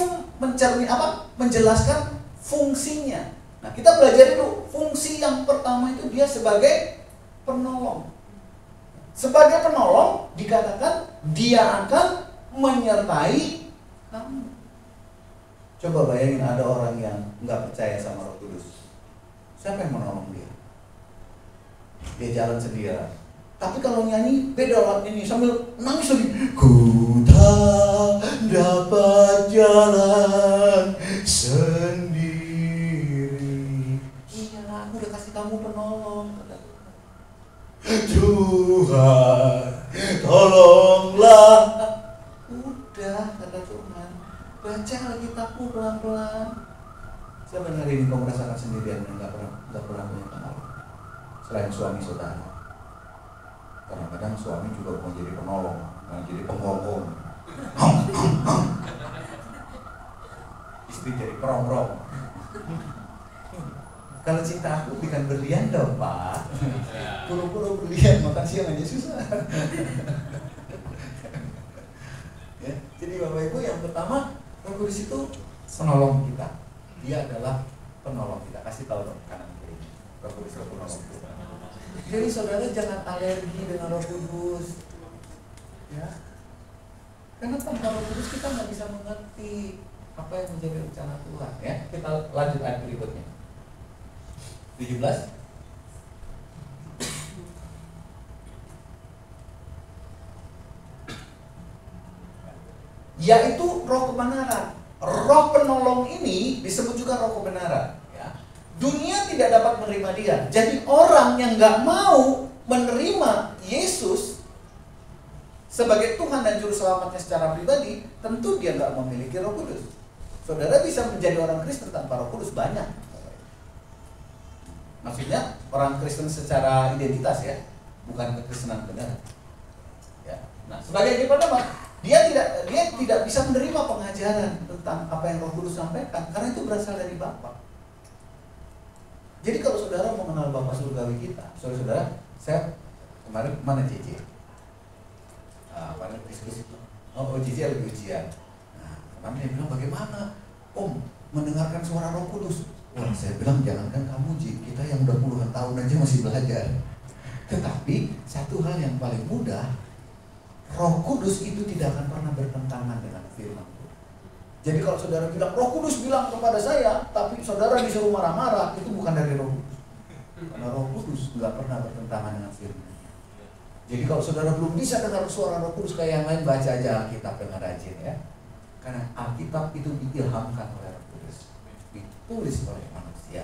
menjelaskan fungsinya. Nah, kita belajar dulu fungsi yang pertama itu dia sebagai penolong. Sebagai penolong dikatakan dia akan menyertai kamu. Coba bayangin ada orang yang nggak percaya sama Roh Kudus. Siapa yang menolong dia? Dia jalan sendirian. Tapi kalau nyanyi beda ini sambil nangis lagi. Ku tak dapat jalan sendiri. Iya, aku udah kasih kamu penolong. Tuhan, tolonglah. Udah, kata Tuhan. Baca Alkitabmu pelan-pelan. Siapa yang hari ini kau merasakan sendirian dan nggak pernah punya penolong selain suami saudara? Kadang-kadang suami juga mau jadi penolong, mau jadi penggonggong. Istri jadi perong-perong. Kalau cinta aku bukan berlian dong, Pak. Pura-pura berlian, makan siang aja susah. Ya, jadi Bapak Ibu, yang pertama, Roh Kudus itu penolong kita. Dia adalah penolong kita. Kasih tahu dong kanan kiri. Roh Kudus itu penolong kita. Jadi saudara jangan alergi dengan Roh Kudus, ya. Karena tanpa Roh Kudus kita nggak bisa mengerti apa yang menjadi rencana Tuhan. Ya, kita lanjut ayat berikutnya. 17. Yaitu roh kebenaran. Roh penolong ini disebut juga roh kebenaran. Dunia tidak dapat menerima dia. Jadi orang yang nggak mau menerima Yesus sebagai Tuhan dan Juru Selamatnya secara pribadi, tentu dia nggak memiliki Roh Kudus. Saudara bisa menjadi orang Kristen tanpa Roh Kudus banyak. Maksudnya orang Kristen secara identitas ya, bukan kekristenan benar. Ya. Nah, sebagai yang pertama, dia tidak bisa menerima pengajaran tentang apa yang Roh Kudus sampaikan karena itu berasal dari Bapa. Jadi kalau saudara mau mengenal Bapa surgawi kita, saudara, saya kemarin mana Cici? Kemarin diskusi. Oh, Cici lagi ujian. Nah, kemarin dia bilang bagaimana? Om, mendengarkan suara Roh Kudus. Wah, saya bilang jangankan kamu Ji, kita yang udah puluhan tahun aja masih belajar. Tetapi satu hal yang paling mudah, Roh Kudus itu tidak akan pernah bertentangan dengan firman Tuhan. Jadi kalau saudara bilang, Roh Kudus bilang kepada saya, tapi saudara disuruh marah-marah, itu bukan dari Roh Kudus. Karena Roh Kudus nggak pernah bertentangan dengan firman. Jadi kalau saudara belum bisa dengar suara Roh Kudus kayak yang lain, baca aja Alkitab dengan rajin ya. Karena Alkitab itu diilhamkan oleh Roh Kudus, ditulis oleh manusia.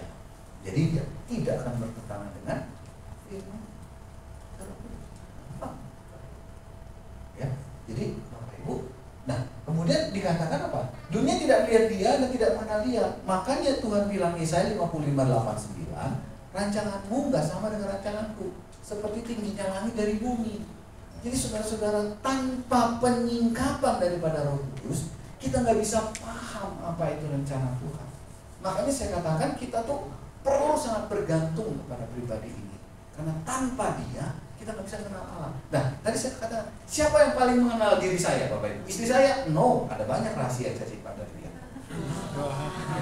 Jadi dia tidak akan bertentangan dengan firman Roh Kudus. Ya, jadi Bapak Ibu. Nah, kemudian dikatakan apa? Dunia tidak melihat dia dan tidak mengenal dia. Makanya Tuhan bilang Yesaya 55:8-9, rancanganmu nggak sama dengan rancanganku, seperti tingginya langit dari bumi. Jadi saudara-saudara, tanpa penyingkapan daripada Roh Kudus, kita nggak bisa paham apa itu rencana Tuhan. Makanya saya katakan kita tuh perlu sangat bergantung kepada pribadi ini, karena tanpa dia kita nggak bisa kenal Allah. Nah, tadi saya katakan, siapa yang paling mengenal diri saya, Bapak Ibu? Istri saya? No, ada banyak rahasia yang saya simpan dari dia.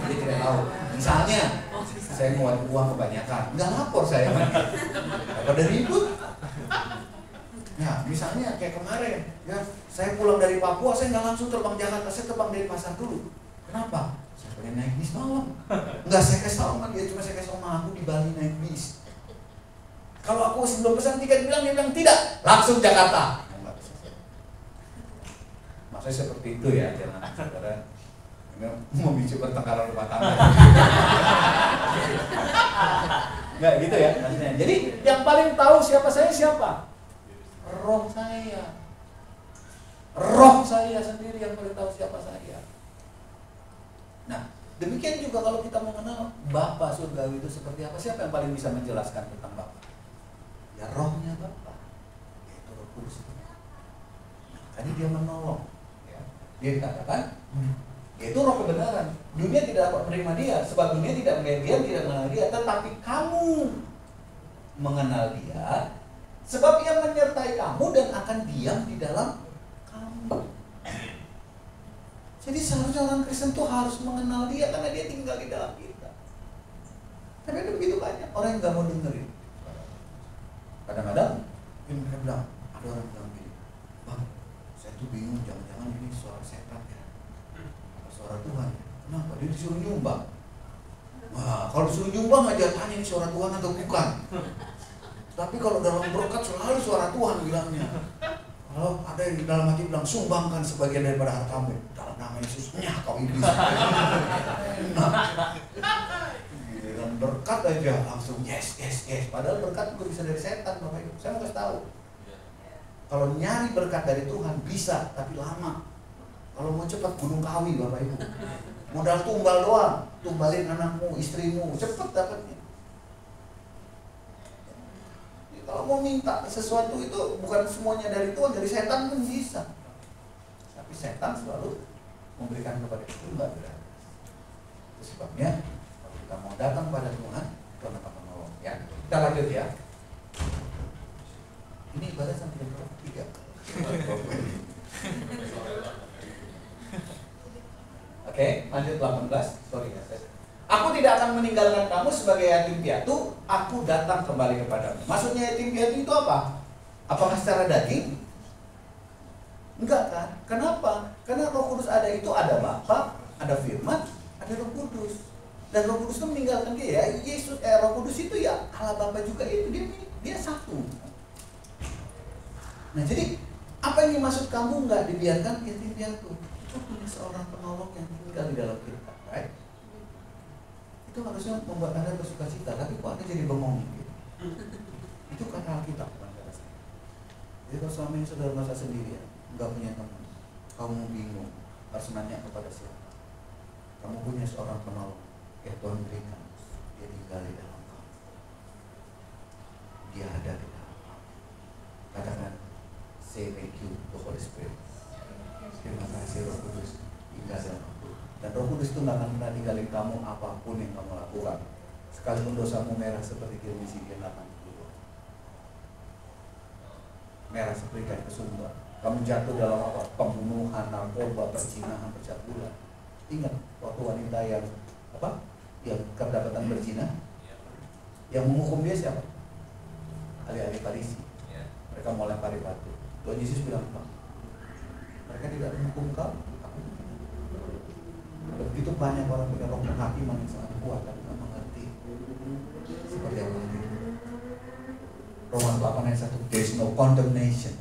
Jadi tidak tahu. Misalnya, saya mau uang kebanyakan, nggak lapor saya. Pada ribut. Nah, misalnya kayak kemarin, ya, saya pulang dari Papua, saya nggak langsung terbang Jakarta, saya terbang dari pasar dulu. Kenapa? Saya pengen naik bis malam. Nggak saya kasih tahu sama dia, cuma saya kasih tahu sama aku di Bali naik bis. Kalau aku sebelum pesan tiket dia bilang tidak, langsung Jakarta. Maksudnya seperti itu ya, jangan saudara memicu pertengkaran rumah tangga. Nggak gitu ya maksudnya. Jadi yang paling tahu siapa saya siapa? Roh saya. Roh saya sendiri yang paling tahu siapa saya. Nah, demikian juga kalau kita mengenal Bapa surgawi itu seperti apa, siapa yang paling bisa menjelaskan tentang Bapa? Ya rohnya Bapa, yaitu Roh Kudus. Makanya dia menolong. Ya. Dia dikatakan, yaitu roh kebenaran. Dunia tidak dapat menerima dia, sebab dunia tidak melihat dia, tidak mengenal dia. Tetapi kamu mengenal dia, sebab ia menyertai kamu dan akan diam di dalam kamu. Jadi seharusnya orang Kristen itu harus mengenal dia, karena dia tinggal di dalam kita. Tapi ada begitu banyak orang yang gak mau dengerin. Kadang-kadang mereka bilang, ada orang bilang gini, Bang, saya tuh bingung, jangan-jangan ini suara setan ya, apa suara Tuhan ya? Kenapa? Dia disuruh nyumbang. Wah, kalau disuruh nyumbang aja tanya ini suara Tuhan atau bukan. Tapi kalau dalam berkat selalu suara Tuhan bilangnya. Kalau ada yang di dalam hati bilang, sumbangkan sebagian daripada hartamu dalam nama Yesus, nyah kau iblis. Dan berkat aja langsung yes. Padahal berkat juga bisa dari setan, Bapak Ibu. Saya mau kasih tahu. Kalau nyari berkat dari Tuhan bisa, tapi lama. Kalau mau cepat gunung kawi, Bapak Ibu. Modal tumbal doang, tumbalin anakmu, istrimu, cepat dapatnya. Kalau mau minta sesuatu itu bukan semuanya dari Tuhan, dari setan pun bisa. Tapi setan selalu memberikan kepada kita enggak berarti. Itu sebabnya kalau kita mau datang pada Tuhan, Tuhan akan menolong. Ya, kita lanjut ya. Ini ibadah sampai jam berapa? 3. Oke, lanjut 18. Sorry ya, aku tidak akan meninggalkan kamu sebagai yatim piatu, aku datang kembali kepadamu. Maksudnya yatim piatu itu apa? Apakah secara daging? Enggak kan? Kenapa? Karena Roh Kudus ada itu, ada Bapa, ada Firman, ada Roh Kudus. Dan Roh Kudus itu meninggalkan dia. Yesus, Roh Kudus itu ya Allah Bapa juga itu, dia satu. Nah jadi apa yang dimaksud kamu nggak dibiarkan yatim piatu? Itu punya seorang penolong yang tinggal di dalam kita, right? Itu harusnya membuat Anda bersuka cita, tapi kok Anda jadi bengong gitu? Itu karena Alkitab, bukan karena saya. Jadi kalau selama ini saudara merasa sendirian, nggak punya teman, kamu bingung, harus nanya kepada siapa? Kamu punya seorang penolong, ya Tuhan berikan, dia tinggal di dalam kamu. Dia ada di dalam kamu. Katakan, say thank you to Holy Spirit. Terima kasih Roh Kudus tinggal dalam aku. Dan Roh Kudus itu nggak akan pernah tinggalin kamu apapun yang kamu lakukan. Sekalipun dosamu merah seperti kirmisi, dia nggak akan keluar. Merah seperti kain kesumba. Kamu jatuh dalam apa? Pembunuhan, narkoba, perzinahan, pencabulan. Ingat waktu wanita yang apa? yang kedapatan berzina? Yang menghukum dia siapa? Ahli-ahli Farisi. Mereka mau lempari batu. Tuhan Yesus bilang, mereka tidak menghukum kau. Begitu banyak orang punya roh penghakiman yang sangat kuat, tapi tidak mengerti seperti apa itu. Roman 8 ayat 1, there is no condemnation.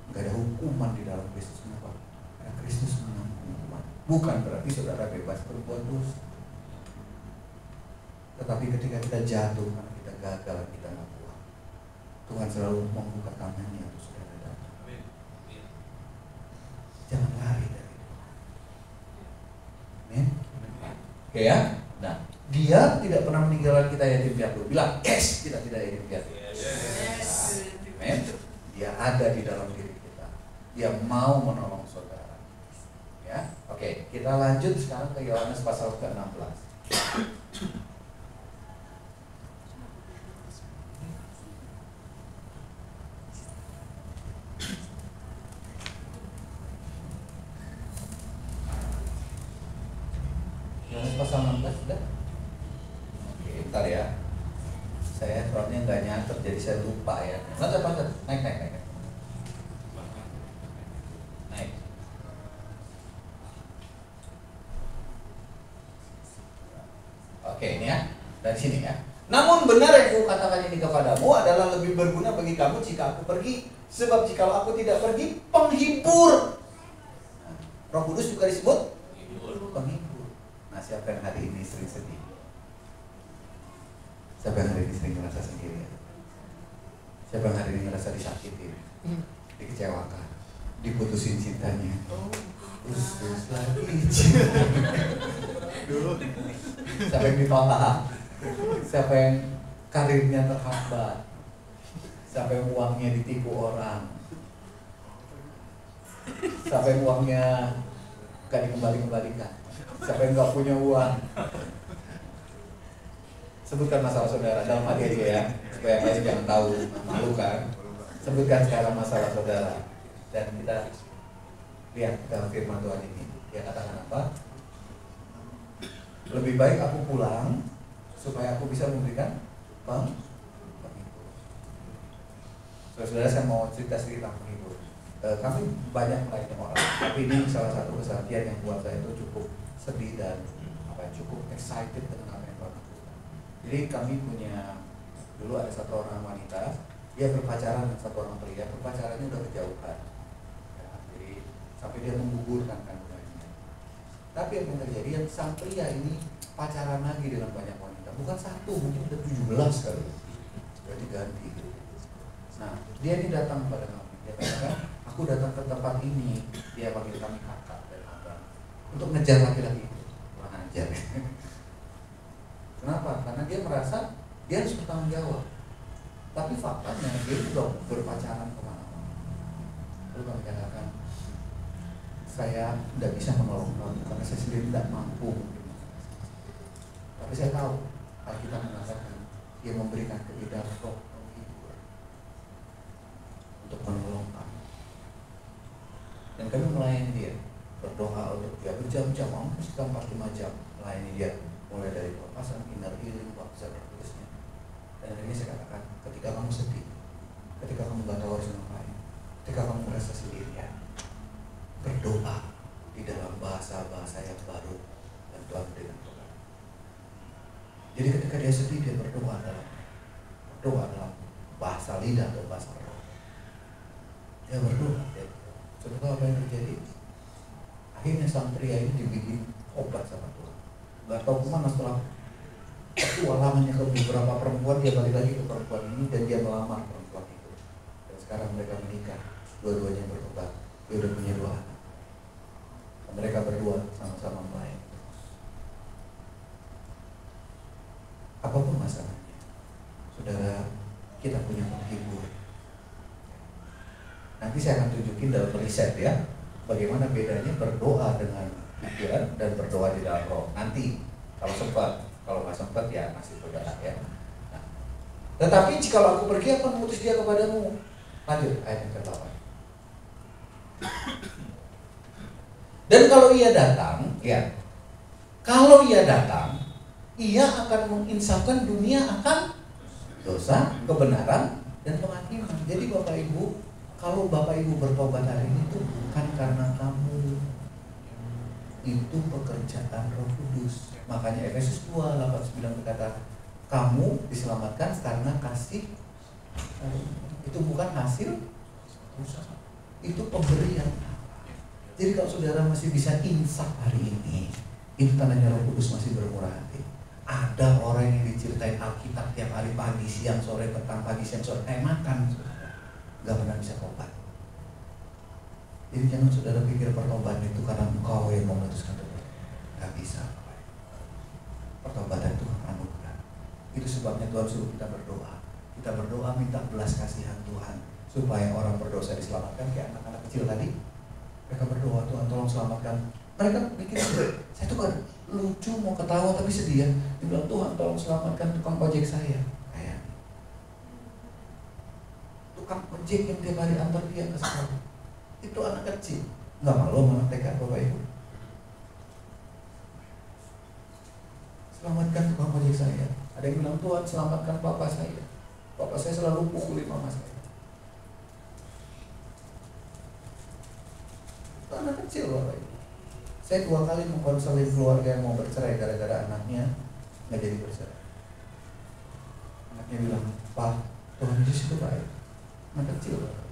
Tidak ada hukuman di dalam Kristus. Kenapa? Karena Kristus menanggung hukuman. Bukan berarti saudara bebas berbuat dosa. Tetapi ketika kita jatuh, karena kita gagal, kita nggak kuat, Tuhan selalu membuka tangannya untuk saudara datang. Jangan lari dari Tuhan. Amin. Oke ya. Nah, dia tidak pernah meninggalkan kita yatim piatu. Bilang, yes, kita tidak yatim piatu. Amin. Dia ada di dalam diri kita. Dia mau menolong saudara. Ya, oke. Kita lanjut sekarang ke Yohanes pasal ke-16. Pasal 16 sudah? Oke, bentar ya. Saya soalnya nggak nyatet, jadi saya lupa ya. Lanjut, naik. Naik. Oke, ini ya, dari sini ya. Namun benar yang aku katakan ini kepadamu adalah lebih berguna bagi kamu jika aku pergi. Sebab jikalau aku tidak pergi, penghibur. Nah, Roh Kudus juga disebut penghibur. Nah, siapa yang hari ini sering sedih? Siapa yang hari ini sering merasa sendirian? Siapa yang hari ini merasa disakitin, dikecewakan, diputusin cintanya? Putus lagi. Siapa yang ditolak? Siapa yang karirnya terhambat? Siapa yang uangnya ditipu orang? Siapa yang uangnya gak dikembalikan? Siapa yang gak punya uang? Sebutkan masalah saudara dalam hati aja ya, supaya yang lain jangan tahu, malu kan. Sebutkan sekarang masalah saudara. Dan kita lihat dalam firman Tuhan ini. Dia katakan apa? Lebih baik aku pulang supaya aku bisa memberikan penghibur. Saudara, saya mau cerita penghibur. Kami banyak melayani orang, tapi ini salah satu keseharian yang buat saya itu cukup sedih dan cukup excited dengan apa yang Tuhan lakukan. Jadi kami punya, dulu ada satu orang wanita, dia berpacaran dengan satu orang pria, berpacarannya udah kejauhan ya, jadi sampai dia menggugurkan kandungannya. Tapi yang terjadi, yang sang pria ini pacaran lagi dengan banyak wanita, bukan satu, mungkin udah 17 kali, sudah diganti gitu. Nah, dia ini datang kepada kami, dia katakan, aku datang ke tempat ini, dia panggil kami kakak dan abang, untuk ngejar laki-laki itu. Kurang ajar. Kenapa? Karena dia merasa dia harus bertanggung jawab. Tapi faktanya dia juga berpacaran kemana-mana. Lalu kami katakan, saya tidak bisa menolong kamu karena saya sendiri tidak mampu. Tapi saya tahu Alkitab mengatakan dia memberikan ke kita roh penghibur untuk menolong kamu. Dan kami melayani dia, berdoa untuk dia berjam-jam, mungkin sekitar 4-5 jam melayani dia, mulai dari pelepasan, inner healing, baptisan, dan seterusnya. Dan ini saya katakan, ketika kamu sedih, ketika kamu gak tahu harus ngapain, ketika kamu merasa sendirian, berdoa di dalam bahasa-bahasa yang baru dan Tuhan berikan Tuhan. Jadi ketika dia sedih, dia berdoa dalam bahasa lidah atau bahasa roh. Dia berdoa. Sudah tahu apa yang terjadi? Akhirnya sang pria ini dibikin obat sama Tuhan. Gak tahu kemana setelah petualangannya ke beberapa perempuan, dia balik lagi ke perempuan ini dan dia melamar perempuan itu. Dan sekarang mereka menikah, dua-duanya bertobat. Dia udah punya 2 anak. Dan mereka berdua sama-sama melayani. Apapun masalahnya, saudara, kita punya penghibur. Nanti saya akan tunjukin dalam riset ya, bagaimana bedanya berdoa dengan pikiran dan berdoa di dalam roh. Nanti kalau sempat, kalau nggak sempat ya masih saudara ya. Nah, tetapi jika aku pergi, akan mengutus dia kepadamu. Lanjut ayat yang ke-8. Dan kalau ia datang, ya, kalau ia datang, Ia akan menginsafkan dunia akan dosa, kebenaran, dan penghakiman. Jadi Bapak Ibu, kalau Bapak Ibu bertobat hari ini itu bukan karena kamu, itu pekerjaan Roh Kudus. Makanya Efesus 2:8-9 berkata, kamu diselamatkan karena kasih. Itu bukan hasil usaha, itu pemberian. Jadi kalau saudara masih bisa insaf hari ini, itu tandanya Roh Kudus masih bermurah hati. Ada orang yang diceritain Alkitab tiap hari, pagi, siang, sore, petang, pagi, siang, sore, kayak makan, gak pernah bisa tobat. Jadi jangan saudara pikir pertobatan itu karena engkau yang memutuskan tobat. Gak bisa. Pertobatan itu anugerah. Itu sebabnya Tuhan suruh kita berdoa. Kita berdoa minta belas kasihan Tuhan supaya orang berdosa diselamatkan. Kayak anak-anak kecil tadi, mereka berdoa, Tuhan tolong selamatkan. Mereka pikir, saya tuh kan lucu, mau ketawa tapi sedih ya. Dia bilang, Tuhan tolong selamatkan tukang ojek saya. Kayak tukang ojek yang tiap hari antar dia ke sekolah. Itu anak kecil, nggak malu sama anak TK, Bapak Ibu. Selamatkan tukang ojek saya. Ada yang bilang, Tuhan selamatkan papa saya. Papa saya selalu pukulin mama saya. Itu anak kecil, Bapak Ibu. Saya 2 kali mengkonseling keluarga yang mau bercerai gara-gara anaknya nggak jadi bercerai. Anaknya bilang, Pak, Tuhan Yesus itu baik. Anak kecil, Bapak.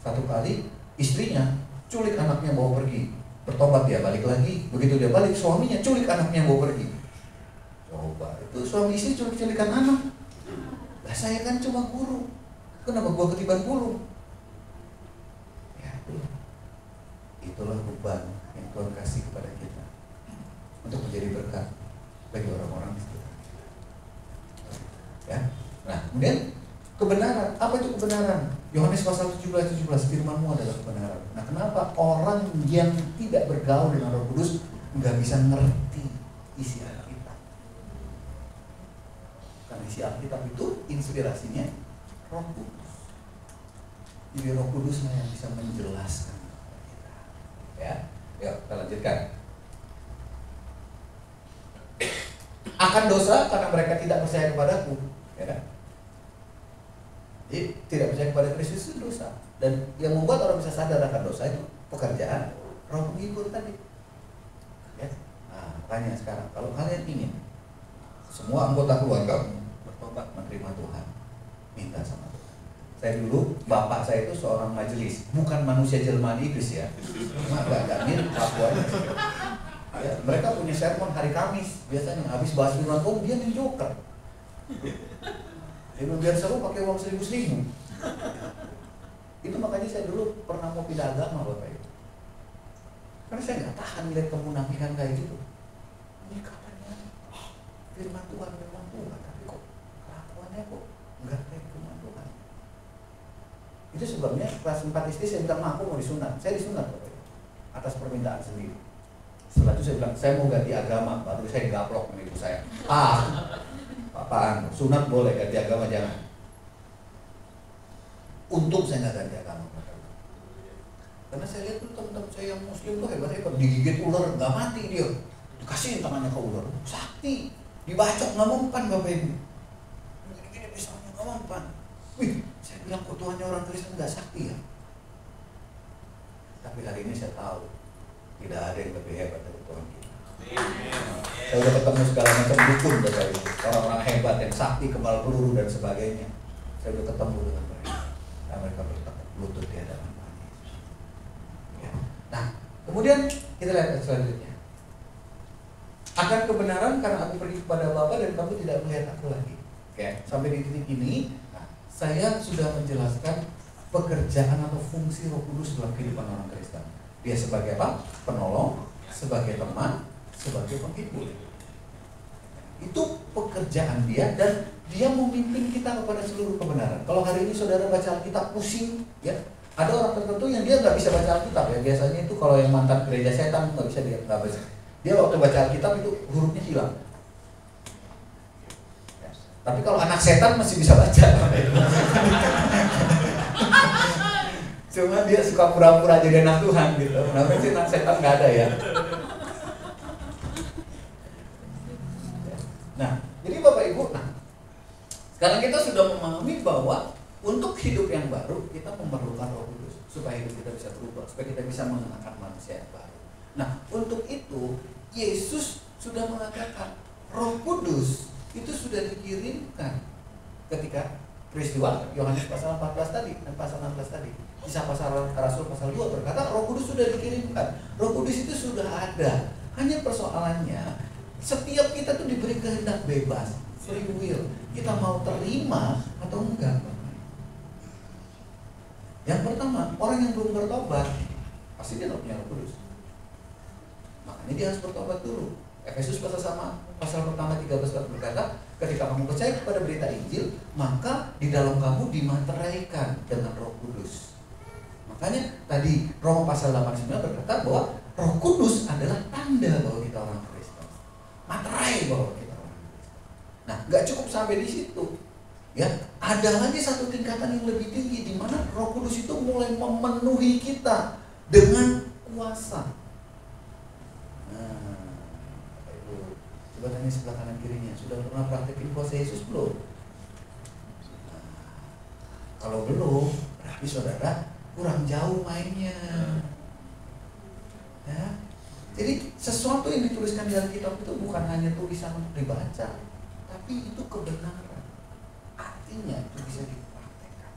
1 kali istrinya culik anaknya bawa pergi, bertobat dia balik lagi. Begitu dia balik, suaminya culik anaknya bawa pergi. Coba, itu suami istri culik-culikan anak. Lah saya kan cuma guru, kenapa gua ketiban gulung? Ya itulah beban yang Tuhan kasih kepada kita untuk menjadi berkat bagi orang-orang di sekitar. Ya, nah kemudian kebenaran, apa itu kebenaran? Yohanes pasal 17 firman-Mu adalah kebenaran. Nah, kenapa orang yang tidak bergaul dengan Roh Kudus nggak bisa ngerti isi Alkitab? Karena isi Alkitab itu inspirasinya Roh Kudus. Jadi Roh Kudus yang bisa menjelaskan kita. Ya, yuk kita lanjutkan. Akan dosa karena mereka tidak percaya kepadaku, ya kan? Jadi tidak percaya kepada Kristus itu dosa. Dan yang membuat orang bisa sadar akan dosa itu pekerjaan Roh penghibur tadi. Ya. Nah, makanya sekarang kalau kalian ingin semua anggota keluarga bertobat menerima Tuhan, minta sama Tuhan. Saya dulu, bapak saya itu seorang majelis, bukan manusia jelmaan iblis ya. Cuma agak mirip kelakuannya. Ya, mereka punya sermon hari Kamis, biasanya habis bahas firman Tuhan dia main joker. Dia biar seru pakai uang 1.000. Itu makanya saya dulu pernah mau pindah agama, Bapak Ibu. Karena saya nggak tahan lihat kemunafikan kayak gitu. Ini katanya firman Tuhan memang Tuhan, tapi kok kelakuannya kok nggak kayak firman Tuhan. Itu sebabnya kelas 4 SD saya bilang, aku mau disunat. Saya disunat, Bapak Ibu, atas permintaan sendiri. Setelah itu saya bilang, saya mau ganti agama, baru saya digaplok sama ibu saya. Apaan? Sunat boleh, ganti agama jangan. Untung saya nggak ganti agama. Karena saya lihat tuh teman-teman saya yang muslim tuh hebat-hebat, digigit ular nggak mati dia, dikasihin tangannya ke ular, sakti, dibacok nggak mempan, Bapak Ibu. Gini-gini pisaunya nggak mempan. Wih, saya bilang kok Tuhannya orang Kristen nggak sakti ya. Tapi hari ini saya tahu tidak ada yang lebih hebat dari Tuhan kita. Saya udah ketemu segala macam dukun, Bapak Ibu, orang-orang hebat yang sakti, kebal peluru dan sebagainya. Saya udah ketemu dengan mereka. Nah, mereka bertekad lutut di hadapan Tuhan Yesus. Ya. Nah, kemudian kita lihat selanjutnya. Akan kebenaran karena aku pergi kepada Bapa dan kamu tidak melihat aku lagi. Oke, sampai di titik ini, saya sudah menjelaskan pekerjaan atau fungsi Roh Kudus dalam kehidupan orang Kristen. Dia sebagai apa? Penolong, sebagai teman, sebagai penghibur. Itu pekerjaan dia dan dia memimpin kita kepada seluruh kebenaran. Kalau hari ini saudara baca Alkitab pusing, ya, ada orang tertentu yang dia nggak bisa baca Alkitab ya. Biasanya itu kalau yang mantan gereja setan nggak bisa dia nggak baca. Dia waktu baca Alkitab itu hurufnya hilang. Ya. Tapi kalau anak setan masih bisa baca. Cuma dia suka pura-pura jadi anak Tuhan gitu. Namanya sih anak setan nggak ada ya. Nah, jadi Bapak Ibu, sekarang kita sudah memahami bahwa untuk hidup yang baru kita memerlukan Roh Kudus supaya hidup kita bisa berubah, supaya kita bisa mengenakan manusia yang baru. Nah, untuk itu Yesus sudah mengatakan Roh Kudus itu sudah dikirimkan ketika peristiwa Yohanes pasal 14 tadi dan pasal 16 tadi. Kisah Rasul pasal 2 berkata Roh Kudus sudah dikirimkan. Roh Kudus itu sudah ada. Hanya persoalannya setiap kita tuh diberi kehendak bebas, free will. Kita mau terima atau enggak. Yang pertama, orang yang belum bertobat pasti dia tidak punya Roh Kudus. Makanya dia harus bertobat dulu. Efesus pasal pertama 13 berkata, ketika kamu percaya kepada berita Injil, maka di dalam kamu dimateraikan dengan Roh Kudus. Makanya tadi Roma pasal 8-9 berkata bahwa Roh Kudus adalah tanda bahwa kita orang Kristen. Materai bahwa kita orang Kristen. Nah, nggak cukup sampai di situ. Ya, ada lagi satu tingkatan yang lebih tinggi di mana Roh Kudus itu mulai memenuhi kita dengan kuasa. Nah, coba tanya sebelah kanan kirinya, sudah pernah praktekin kuasa Yesus belum? Nah, kalau belum, berarti saudara kurang jauh mainnya. Ya, jadi sesuatu yang dituliskan di Alkitab itu bukan hanya tulisan untuk dibaca, tapi itu kebenaran. Artinya itu bisa dipraktekkan.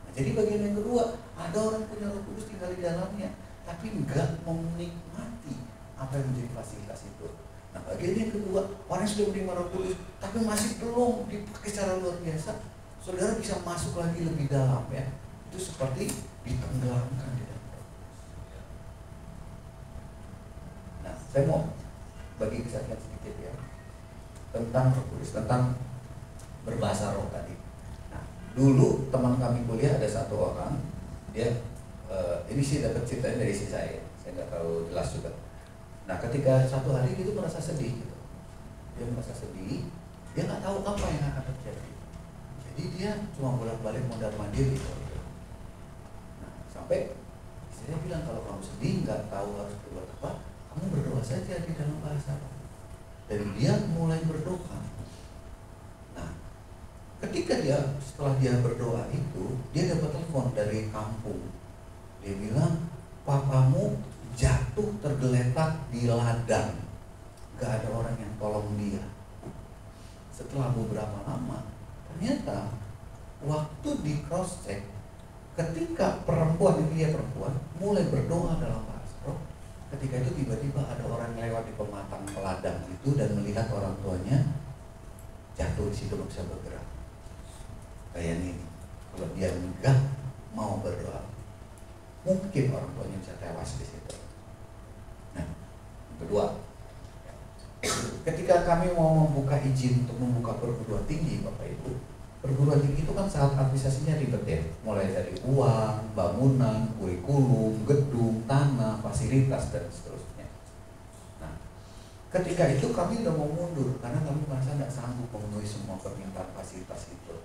Nah, jadi bagian yang kedua, ada orang punya Roh Kudus tinggal di dalamnya, tapi enggak menikmati apa yang menjadi fasilitas itu. Nah, bagian yang kedua, orang yang sudah menerima Roh Kudus tapi masih belum dipakai secara luar biasa, saudara bisa masuk lagi lebih dalam ya. Itu seperti ditenggelamkan di dalam Roh Kudus. Nah, saya mau bagi kesaksian sedikit ya tentang Roh Kudus, tentang berbahasa roh tadi. Nah, dulu teman kami kuliah ada satu orang, dia ini sih dapat ceritanya dari istri saya nggak tahu jelas juga. Nah, ketika satu hari dia merasa sedih gitu. Dia merasa sedih, dia nggak tahu apa yang akan terjadi. Jadi dia cuma bolak-balik mondar-mandir gitu. Nah, sampai istrinya bilang kalau kamu sedih nggak tahu harus berbuat apa, kamu berdoa saja di dalam bahasa roh. Dan dia mulai berdoa. Nah, ketika setelah dia berdoa itu, dia dapat telepon dari kampung. Dia bilang, papamu jatuh tergeletak di ladang, gak ada orang yang tolong dia. Setelah beberapa lama, ternyata waktu di cross check, ketika perempuan mulai berdoa dalam bahasa roh, ketika itu tiba-tiba ada orang lewat di pematang ladang itu dan melihat orang tuanya jatuh di situ, nggak bisa bergerak. Kayak ini, kalau dia enggak mau berdoa, mungkin orang tuanya bisa tewas di situ. Nah, kedua, ketika kami mau membuka izin untuk membuka perguruan tinggi, Bapak Ibu, perguruan tinggi itu kan saat administrasinya ribet ya, mulai dari uang, bangunan, kurikulum, gedung, tanah, fasilitas dan seterusnya. Nah, ketika itu kami udah mau mundur karena kami merasa tidak sanggup memenuhi semua permintaan fasilitas itu.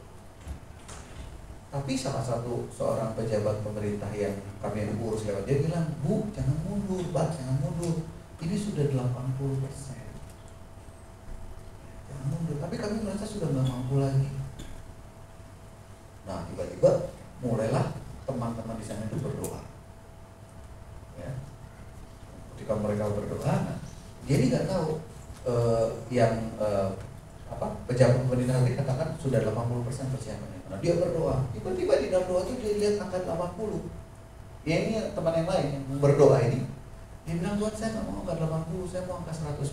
Tapi salah satu seorang pejabat pemerintah yang kami urus lewat, dia bilang, Bu, jangan mundur, Pak, jangan mundur. Ini sudah 80%. Jangan mundur, tapi kami merasa sudah nggak mampu lagi. Nah, tiba-tiba mulailah teman-teman di sana itu berdoa. Ya. Ketika mereka berdoa, nah, dia ini nggak tahu pejabat pemerintah tadi katakan sudah 80% persiapannya. Nah, dia berdoa, tiba-tiba di dalam doa itu dia lihat angka 80. Ya, ini teman yang lain yang berdoa ini, dia bilang, Tuhan, saya nggak mau angka 80, saya mau angka 100%.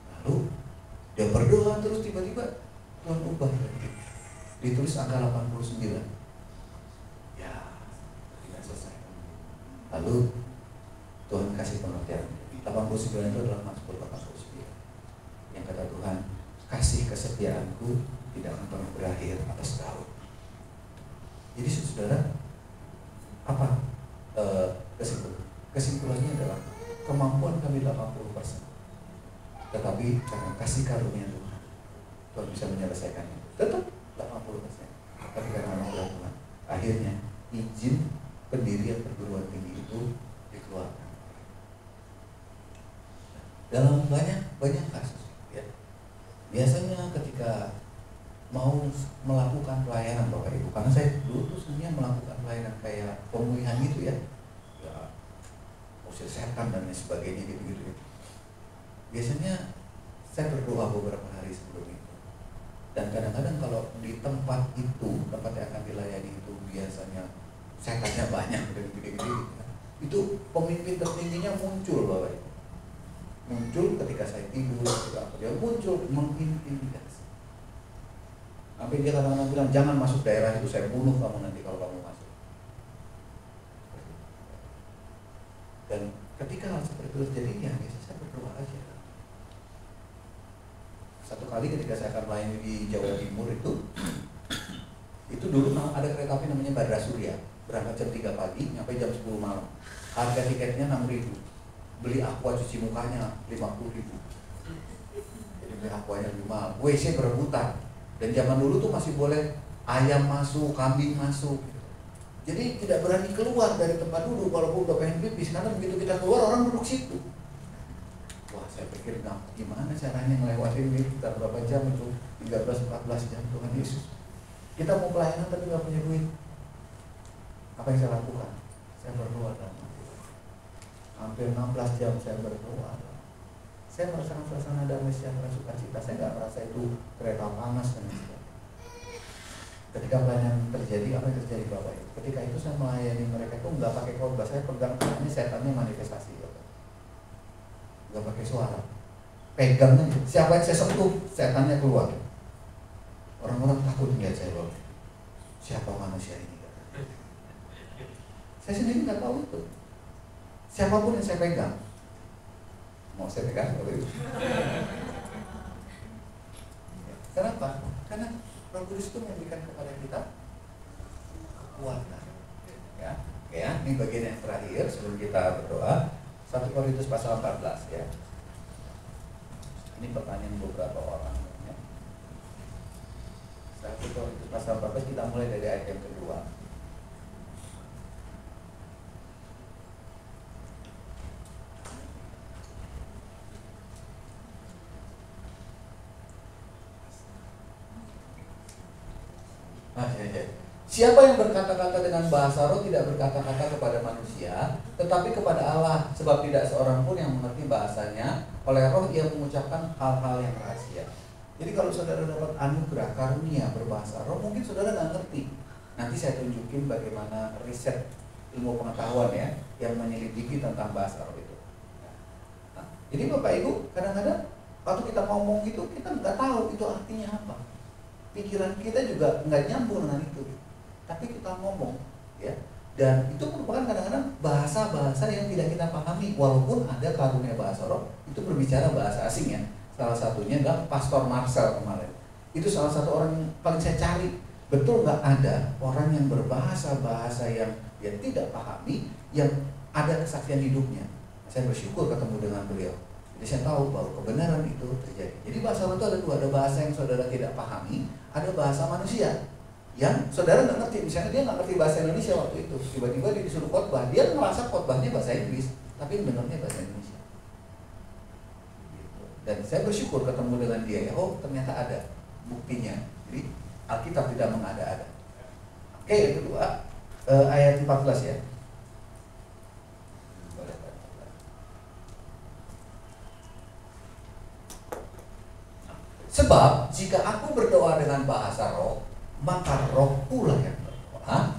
Lalu dia berdoa terus, tiba-tiba Tuhan ubah lagi. Ditulis angka 89. Ya, tidak selesai. Lalu Tuhan kasih pengertian, 89 itu adalah Mazmur 89. Yang kata Tuhan, kasih kesetiaanku tidak akan pernah berakhir atas Daud. Jadi saudara, apa kesimpulannya adalah kemampuan kami 80%, tetapi karena kasih karunia Tuhan, Tuhan bisa menyelesaikannya. Tetap 80%, tapi karena anugerah Tuhan, akhirnya izin pendirian perguruan tinggi itu dikeluarkan. Dalam banyak banyak kasus ya. Biasanya ketika mau melakukan pelayanan Bapak Ibu, karena saya dulu tuh sebenarnya melakukan pelayanan kayak pemulihan gitu ya, usir setan dan lain sebagainya gitu. Biasanya saya berdoa beberapa hari sebelum itu, dan kadang-kadang kalau di tempat yang akan dilayani itu biasanya setannya banyak gede-gede, itu pemimpin tertingginya muncul Bapak Ibu. Muncul ketika saya tidur, ketika dia muncul mengintimidasi. Sampai dia kadang-kadang bilang, jangan masuk daerah itu, saya bunuh kamu nanti kalau kamu masuk. Dan ketika hal seperti itu terjadi, ya biasa saya berdoa aja. Satu kali ketika saya akan melayani di Jawa Timur itu dulu ada kereta api namanya Badra Surya, berangkat jam 3 pagi, nyampe jam 10 malam. Harga tiketnya 6.000, beli aqua cuci mukanya 50.000. Jadi beli aquanya lebih mahal, WC berebutan. Dan zaman dulu tuh masih boleh ayam masuk, kambing masuk. Jadi tidak berani keluar dari tempat duduk walaupun udah pengen pipis, karena begitu kita keluar orang duduk situ. Wah, saya pikir gimana caranya ngelewatin ini, kita berapa jam itu, 13-14 jam Tuhan Yesus. Kita mau pelayanan tapi nggak punya duit. Apa yang saya lakukan? Saya berdoa dalam hati. Hampir 16 jam saya berdoa. Saya merasakan suasana damai sejahtera sukacita. Saya nggak merasa itu kereta panas dan sebagainya. Ketika pelayanan terjadi, apa yang terjadi Bapak Ibu? Ketika itu saya melayani mereka itu nggak pakai khotbah, saya pegang tangannya, setannya manifestasi Bapak. Nggak pakai suara, pegang aja. Siapa yang saya sentuh, setannya keluar. Orang-orang takut melihat saya Bapak. Siapa manusia ini? Saya sendiri nggak tahu itu. Siapapun yang saya pegang, mau saya pegang Bapak Ibu. Kenapa? Karena Roh Kudus itu memberikan kepada kita kekuatan. Ya, ini bagian yang terakhir sebelum kita berdoa. 1 Korintus pasal 14 ya. Ini pertanyaan beberapa orang ya. 1 Korintus pasal 14 kita mulai dari ayat yang kedua. Siapa yang berkata-kata dengan bahasa roh tidak berkata-kata kepada manusia, tetapi kepada Allah, sebab tidak seorang pun yang mengerti bahasanya. Oleh roh ia mengucapkan hal-hal yang rahasia. Jadi kalau saudara dapat anugerah karunia berbahasa roh, mungkin saudara nggak ngerti. Nanti saya tunjukin bagaimana riset ilmu pengetahuan ya yang menyelidiki tentang bahasa roh itu. Nah, jadi Bapak Ibu, kadang-kadang waktu kita ngomong itu kita nggak tahu itu artinya apa. Pikiran kita juga nggak nyambung dengan itu. Tapi kita ngomong, ya, dan itu merupakan kadang-kadang bahasa-bahasa yang tidak kita pahami, walaupun ada karunia bahasa roh itu berbicara bahasa asing ya. Salah satunya adalah Pastor Marcel kemarin. Itu salah satu orang yang paling saya cari. Betul nggak ada orang yang berbahasa-bahasa yang dia tidak pahami, yang ada kesaksian hidupnya. Saya bersyukur ketemu dengan beliau. Jadi saya tahu bahwa kebenaran itu terjadi. Jadi bahasa roh itu ada dua, ada bahasa yang saudara tidak pahami, ada bahasa manusia yang saudara nggak ngerti. Misalnya dia nggak ngerti bahasa Indonesia waktu itu, tiba-tiba dia disuruh khotbah, dia merasa khotbahnya bahasa Inggris, tapi benernya bahasa Indonesia. Dan saya bersyukur ketemu dengan dia ya, oh ternyata ada buktinya. Jadi Alkitab tidak mengada-ada. Oke, yang kedua ayat 14 ya. Sebab jika aku berdoa dengan bahasa roh, maka roh pula yang berdoa,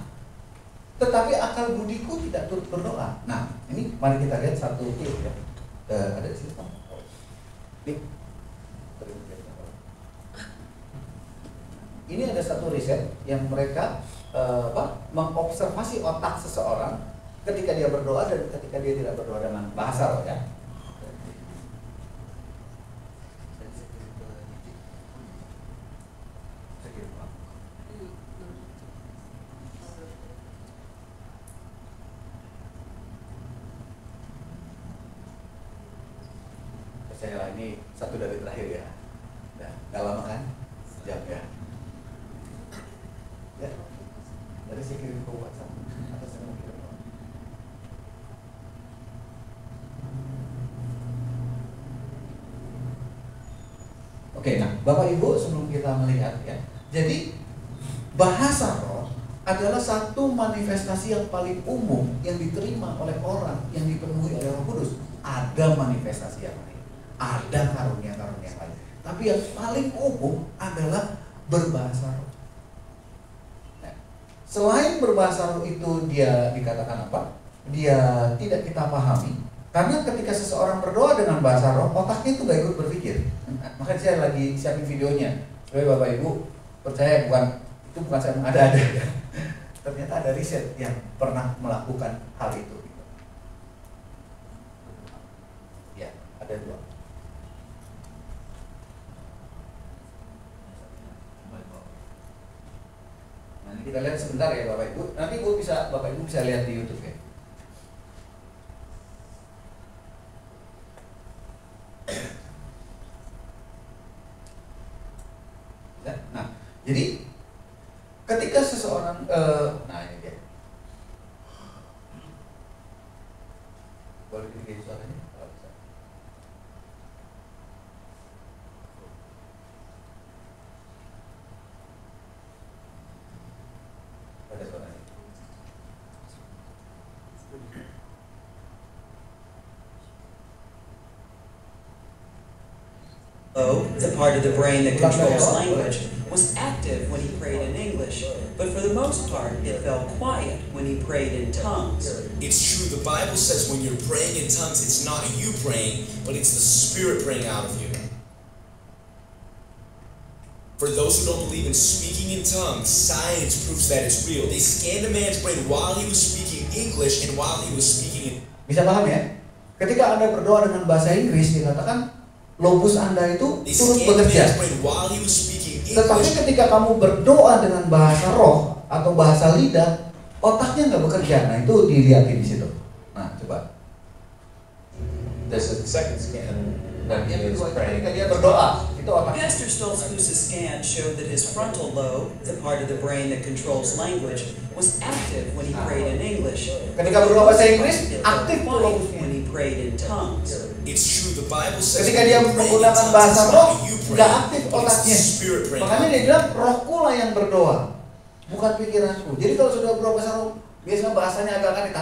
tetapi akal budiku tidak turut berdoa. Nah, ini mari kita lihat satu klip ya. Ada di sini. Ini ada satu riset yang mereka mengobservasi otak seseorang ketika dia berdoa dan ketika dia tidak berdoa dengan bahasa roh ya. Saya ini satu dari terakhir ya. Nah, nggak lama kan? Jam ya. Ya. Dari saya kirim ke WhatsApp. Atau saya mau kirim. Oke, nah Bapak Ibu sebelum kita melihat ya, jadi bahasa roh adalah satu manifestasi yang paling umum yang diterima oleh orang yang dipenuhi oleh Roh Kudus. Ada manifestasi yang lain, ada karunia-karunia lain, tapi yang paling umum adalah berbahasa roh. Nah, selain berbahasa roh itu dia dikatakan apa? Dia tidak kita pahami. Karena ketika seseorang berdoa dengan bahasa roh, otaknya itu gak ikut berpikir. Makanya saya lagi siapin videonya supaya Bapak Ibu percaya itu bukan saya mengada-ada ya. Ternyata ada riset yang pernah melakukan hal itu. Ya, ada 2. Nah, ini kita lihat sebentar ya Bapak Ibu. Nanti Bapak Ibu bisa lihat di YouTube ya. Nah, jadi ketika seseorang, nah ini dia, boleh dibikin suaranya kalau bisa. Ada suaranya. The part of the brain that controls language, was active when he prayed in English, but for the most part, it fell quiet when he prayed in tongues. It's true, the Bible says when you're praying in tongues, it's not you praying, but it's the Spirit praying out of you. For those who don't believe in speaking in tongues, science proves that it's real. They scanned a man's brain while he was speaking English and while he was speaking in... Bisa paham ya? Ketika Anda berdoa dengan bahasa Inggris, dikatakan lobus Anda itu turut bekerja. Tetapi ketika kamu berdoa dengan bahasa roh atau bahasa lidah, otaknya nggak bekerja. Nah itu dilihatin di situ. Nah coba. There's a second scan. Dan yang kedua ketika dia berdoa, itu otaknya. Pastor Stoltzfus's scan showed that his frontal lobe, the part of the brain that controls language, was active when he prayed in English. Ketika berdoa bahasa Inggris, aktif tuh lobusnya. When he prayed in tongues. It's true, the Bible says ketika dia menggunakan bahasa roh, nggak aktif otaknya. Makanya dia bilang rohku lah yang berdoa, bukan pikiranku. Jadi kalau sudah berdoa bahasa roh, biasanya bahasanya agak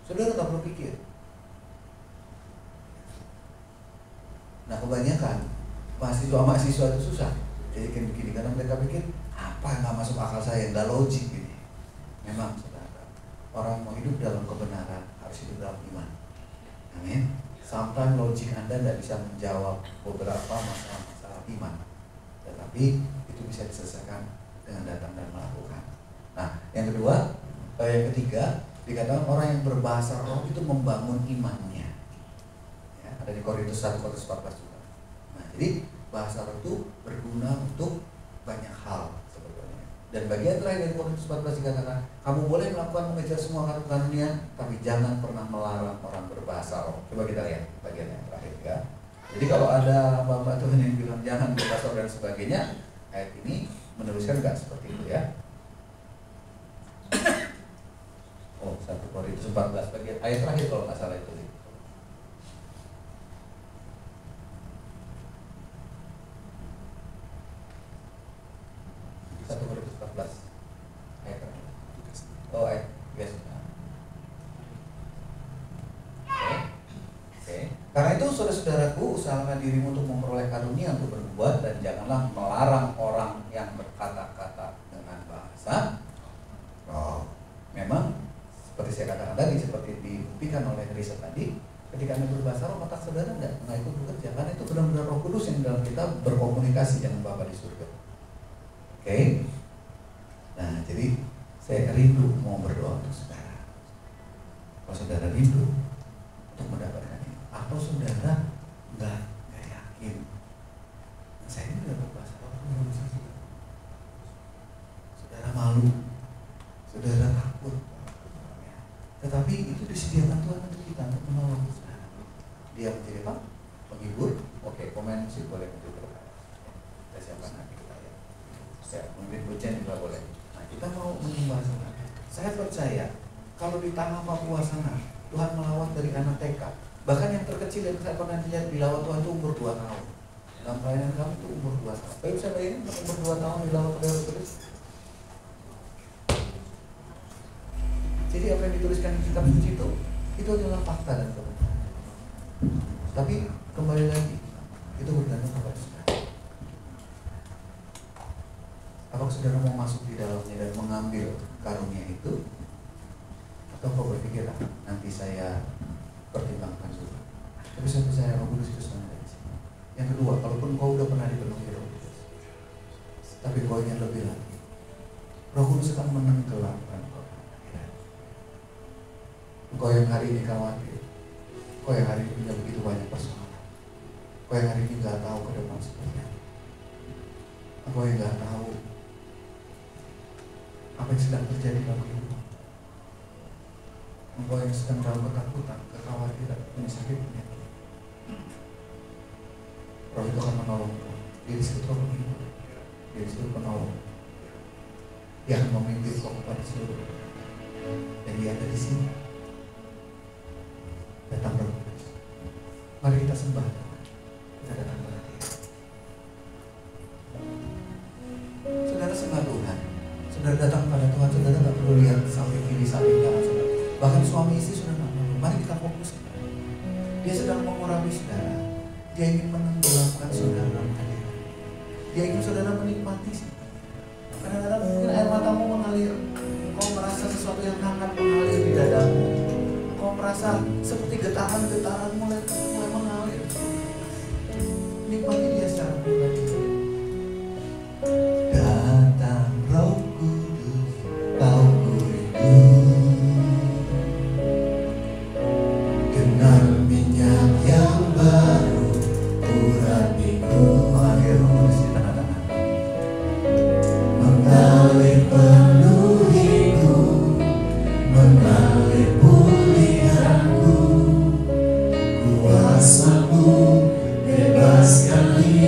saudara nggak perlu pikir. Nah kebanyakan mahasiswa itu susah. Jadi kan begini, karena mereka pikir apa yang nggak masuk akal saya, nggak logik ini. Memang saudara, orang mau hidup dalam kebenaran harus hidup dalam iman. Amin. Sometimes logik Anda tidak bisa menjawab beberapa masalah-masalah iman, tetapi itu bisa diselesaikan dengan datang dan melakukan. Nah, yang ketiga, dikatakan orang yang berbahasa roh itu membangun imannya. Ya, ada di Korintus 1, Korintus 14 juga. Nah, jadi bahasa roh itu berguna untuk banyak hal sebetulnya. Dan bagian terakhir dari Korintus 14 dikatakan, kamu boleh melakukan mengejar semua karunia, tapi jangan pernah melarang orang berbahasa roh. Coba kita lihat bagian yang terakhir ya. Jadi kalau ada hamba Tuhan yang bilang jangan berbahasa roh dan sebagainya, ayat ini meneruskan nggak seperti itu ya. Oh, 1 Korintus 14 bagian ayat terakhir kalau nggak salah itu. 1 Korintus 14 ayat terakhir. Oh, ayat yes. Oke. Karena itu saudara-saudaraku, usahakan dirimu untuk memperoleh karunia untuk berbuat, dan janganlah melarang orang yang berkata-kata dengan bahasa roh. Memang seperti saya katakan tadi, seperti dibuktikan oleh riset tadi, ketika Anda berbahasa roh, mata saudara nggak ikut bekerja, karena itu benar-benar Roh Kudus yang dalam kita berkomunikasi dengan Bapa di surga. Oke. Nah, jadi saya rindu mau berdoa untuk saudara. Kalau saudara rindu untuk mendapatkan ini, atau saudara nggak yakin, saya ini udah berbahasa roh, saudara malu, saudara takut. Tetapi itu disediakan Tuhan untuk kita, untuk menolong kita. Dia menjadi apa? Penghibur. Oke, komen musik boleh menghibur. Kita siapkan nanti kita ya. Mungkin hujan juga boleh. Nah, kita mau menyembah sana. Saya percaya kalau di tanah Papua sana, Tuhan melawat dari anak TK Bahkan yang terkecil yang saya pernah lihat di lawat Tuhan itu umur 2 tahun. Dalam pelayanan kami itu umur 2 tahun. Tapi bisa bayangin umur 2 tahun di lawat oleh Roh Kudus. Jadi apa yang dituliskan di kitab suci itu adalah fakta dan kebenaran. Tapi kembali lagi, itu bergantung kepada saudara. Apakah saudara mau masuk di dalamnya dan mengambil karunia itu? Atau kau berpikir, nanti saya pertimbangkan juga. Tapi saya percaya Roh Kudus itu sebenarnya di sini. Yang kedua, kalaupun kau udah pernah dipenuhi Roh Kudus, tapi kau ingin lebih lagi, Roh Kudus akan menenggelamkan kau. Kau yang hari ini khawatir, kau yang hari ini punya begitu banyak persoalan, kau yang hari ini nggak tahu ke depan seperti apa, kau yang nggak tahu apa yang sedang terjadi dalam hidup, kau yang sedang dalam ketakutan, kekhawatiran, punya sakit penyakit. Roh itu akan menolong kau. Dia disebut Roh Penghibur, dia disebut penolong. Dia akan memimpin kau kepada seluruh dunia. Dan dia ada di sini. Datang Roh Kudus. Mari kita sembah Tuhan. Kita datang kepada Dia. Saudara sembah Tuhan. Saudara datang pada Tuhan. Saudara tidak perlu lihat sampai kiri sampai kanan. Saudara. Bahkan suami istri sudah tidak perlu. Mari kita fokus. Dia sedang mengurangi saudara. Dia ingin menenggelamkan saudara dalam hadirat. Dia ingin saudara menikmati. Kadang-kadang mungkin air matamu mengalir. Kau merasa sesuatu yang hangat mengalir di dadamu. Kau merasa seperti getaran-getaran mulai mengalir. Nikmati dia secara pribadi. Datang Roh Kudus, kau rindu dengan minyak yang baru, urapiku. Mengalir Roh Kudus di tengah-tengah. Mengalir penuhiku, mengalir kuasamu bebaskan diri.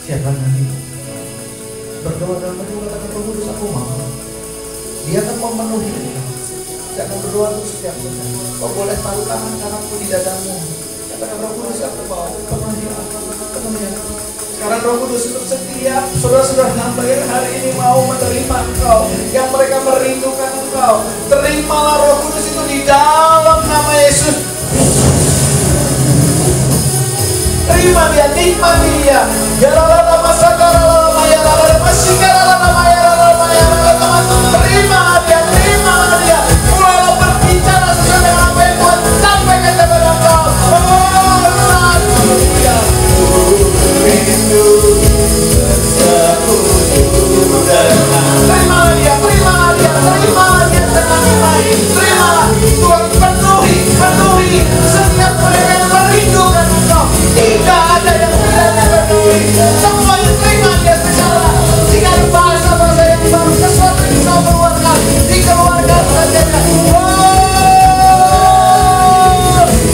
Siapa nanti? Berdoa dalam hati mengatakan Roh Kudus aku mau. Dia akan memenuhi kita. Jangan berdoa untuk setiap kita. Kau boleh taruh tangan kananku di dadamu. Katakan Roh Kudus aku mau. Penuhi aku. Penuhi aku. Sekarang Roh Kudus untuk setiap saudara-saudara hamba yang hari ini mau menerima Engkau, yang mereka merindukan Engkau, terimalah Roh Kudus itu di dalam nama Yesus. Terima dia, nikmati dia. Terima dia. Mulailah berbicara sesuai dengan apa yang Tuhan sampaikan kepada engkau. Terima dia dengan baik. Terima Tuhan, penuhi setiap mereka yang merindukan engkau. Tidak ada yang tidak dipenuhi. Semuanya terima dia secara jika ada bahasa-bahasa yang baru, sesuatu yang kau keluarkan, dikeluarkan saja.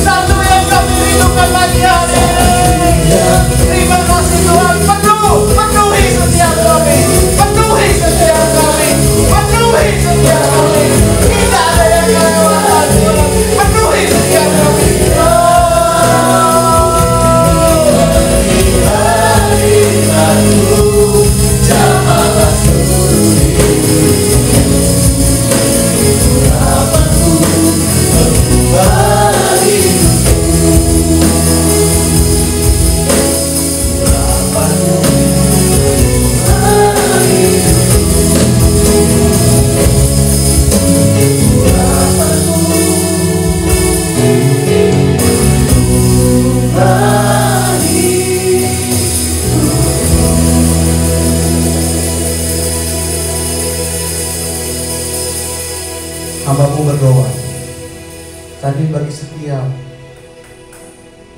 Satu yang kami rindukan pagi hari ini. Terima kasih Tuhan, penuhi setiap kami. Tidak ada yang kelewatan. Penuhi setiap kami. Hambamu berdoa tadi bagi setiap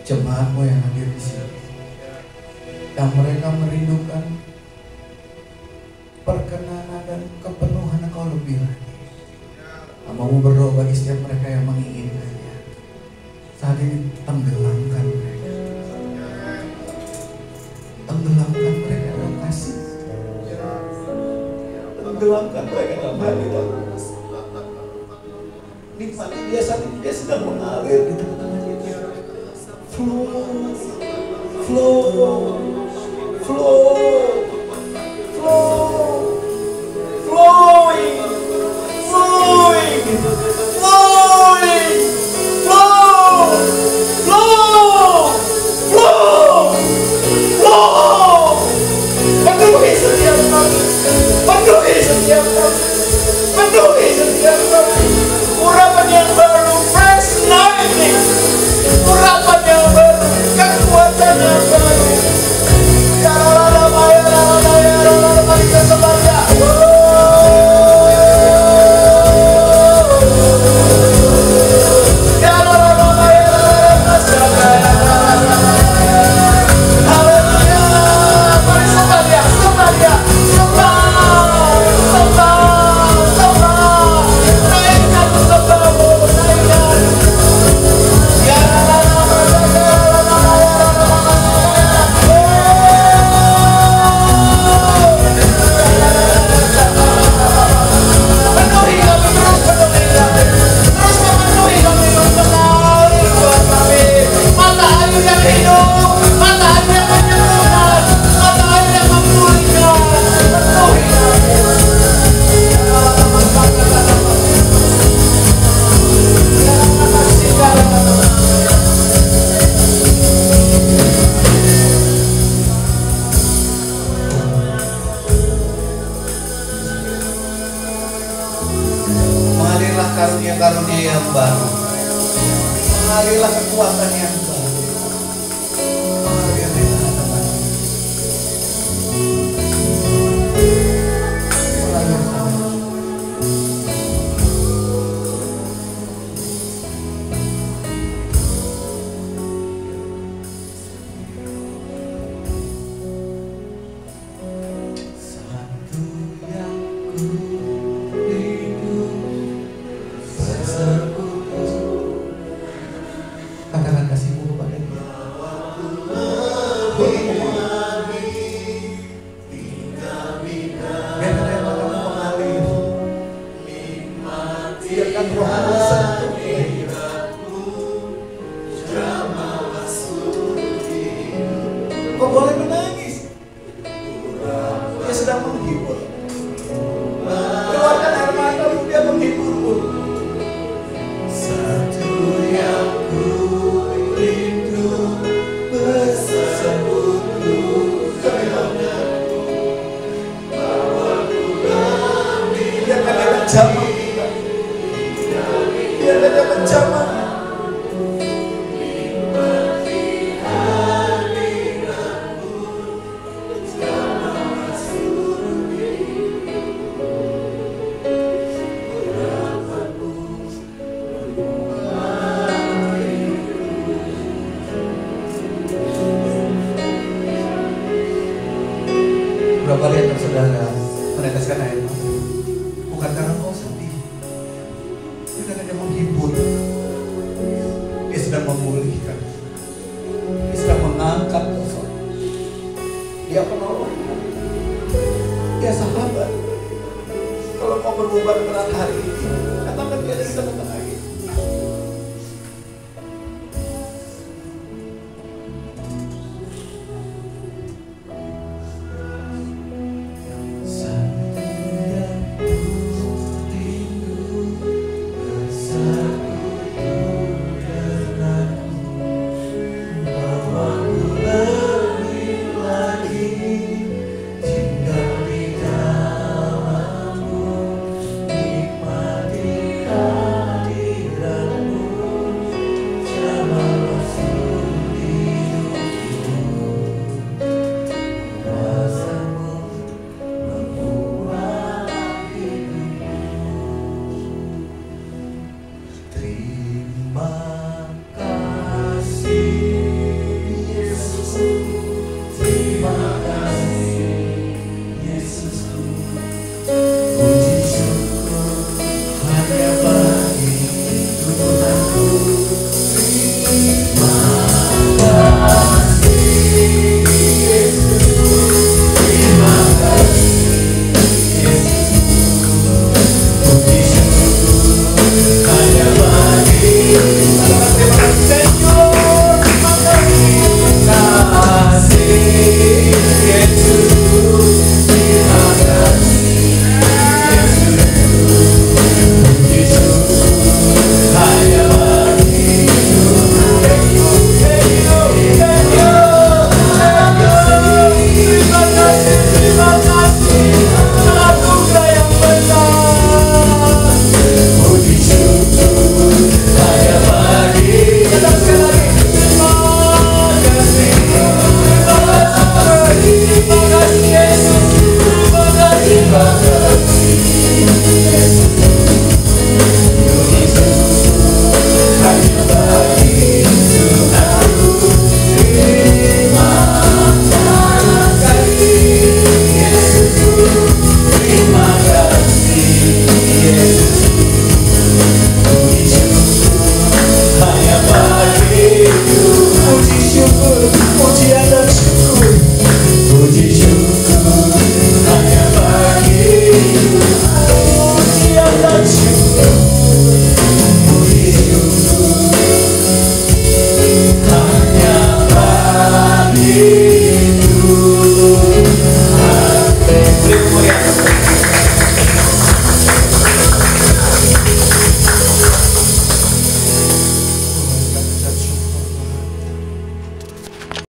jemaatmu yang hadir di sini, yang mereka merindukan perkenanan dan kepenuhan Engkau lebih lagi. Hambamu berdoa bagi setiap mereka yang menginginkannya. Saat ini tenggelamkan mereka, dalam kasih, tenggelamkan mereka dalam hadirat. Nikmati dia saat ini, dia sedang mengalir di tengah-tengah kita. Penuhi setiap kami. Urapan yang baru, fresh anointing. Urapan yang baru, kekuatan yang baru. Kita sebagai karunia yang baru, mengalirlah kekuatan yang baru, mengalirlah katakan kasihmu Rohmu sentuh. Kau boleh menangis. Dia sedang menghibur. Keluarkan air matamu, dia menghiburmu. Satu yang ku rindu bersekutu denganmu. Biarkan dia menjamah kita. Biarkan dia menjamah. Berapa kali yang saudara meneteskan air mata? Bukan karena kau sedih, tapi karena dia menghibur. Dia sedang memulihkan. Dia sedang mengangkat dosa. Dia penolong. Dia sahabat. Kalau kau berbeban berat hari ini, katakan dia bisa menenangkan. Hanya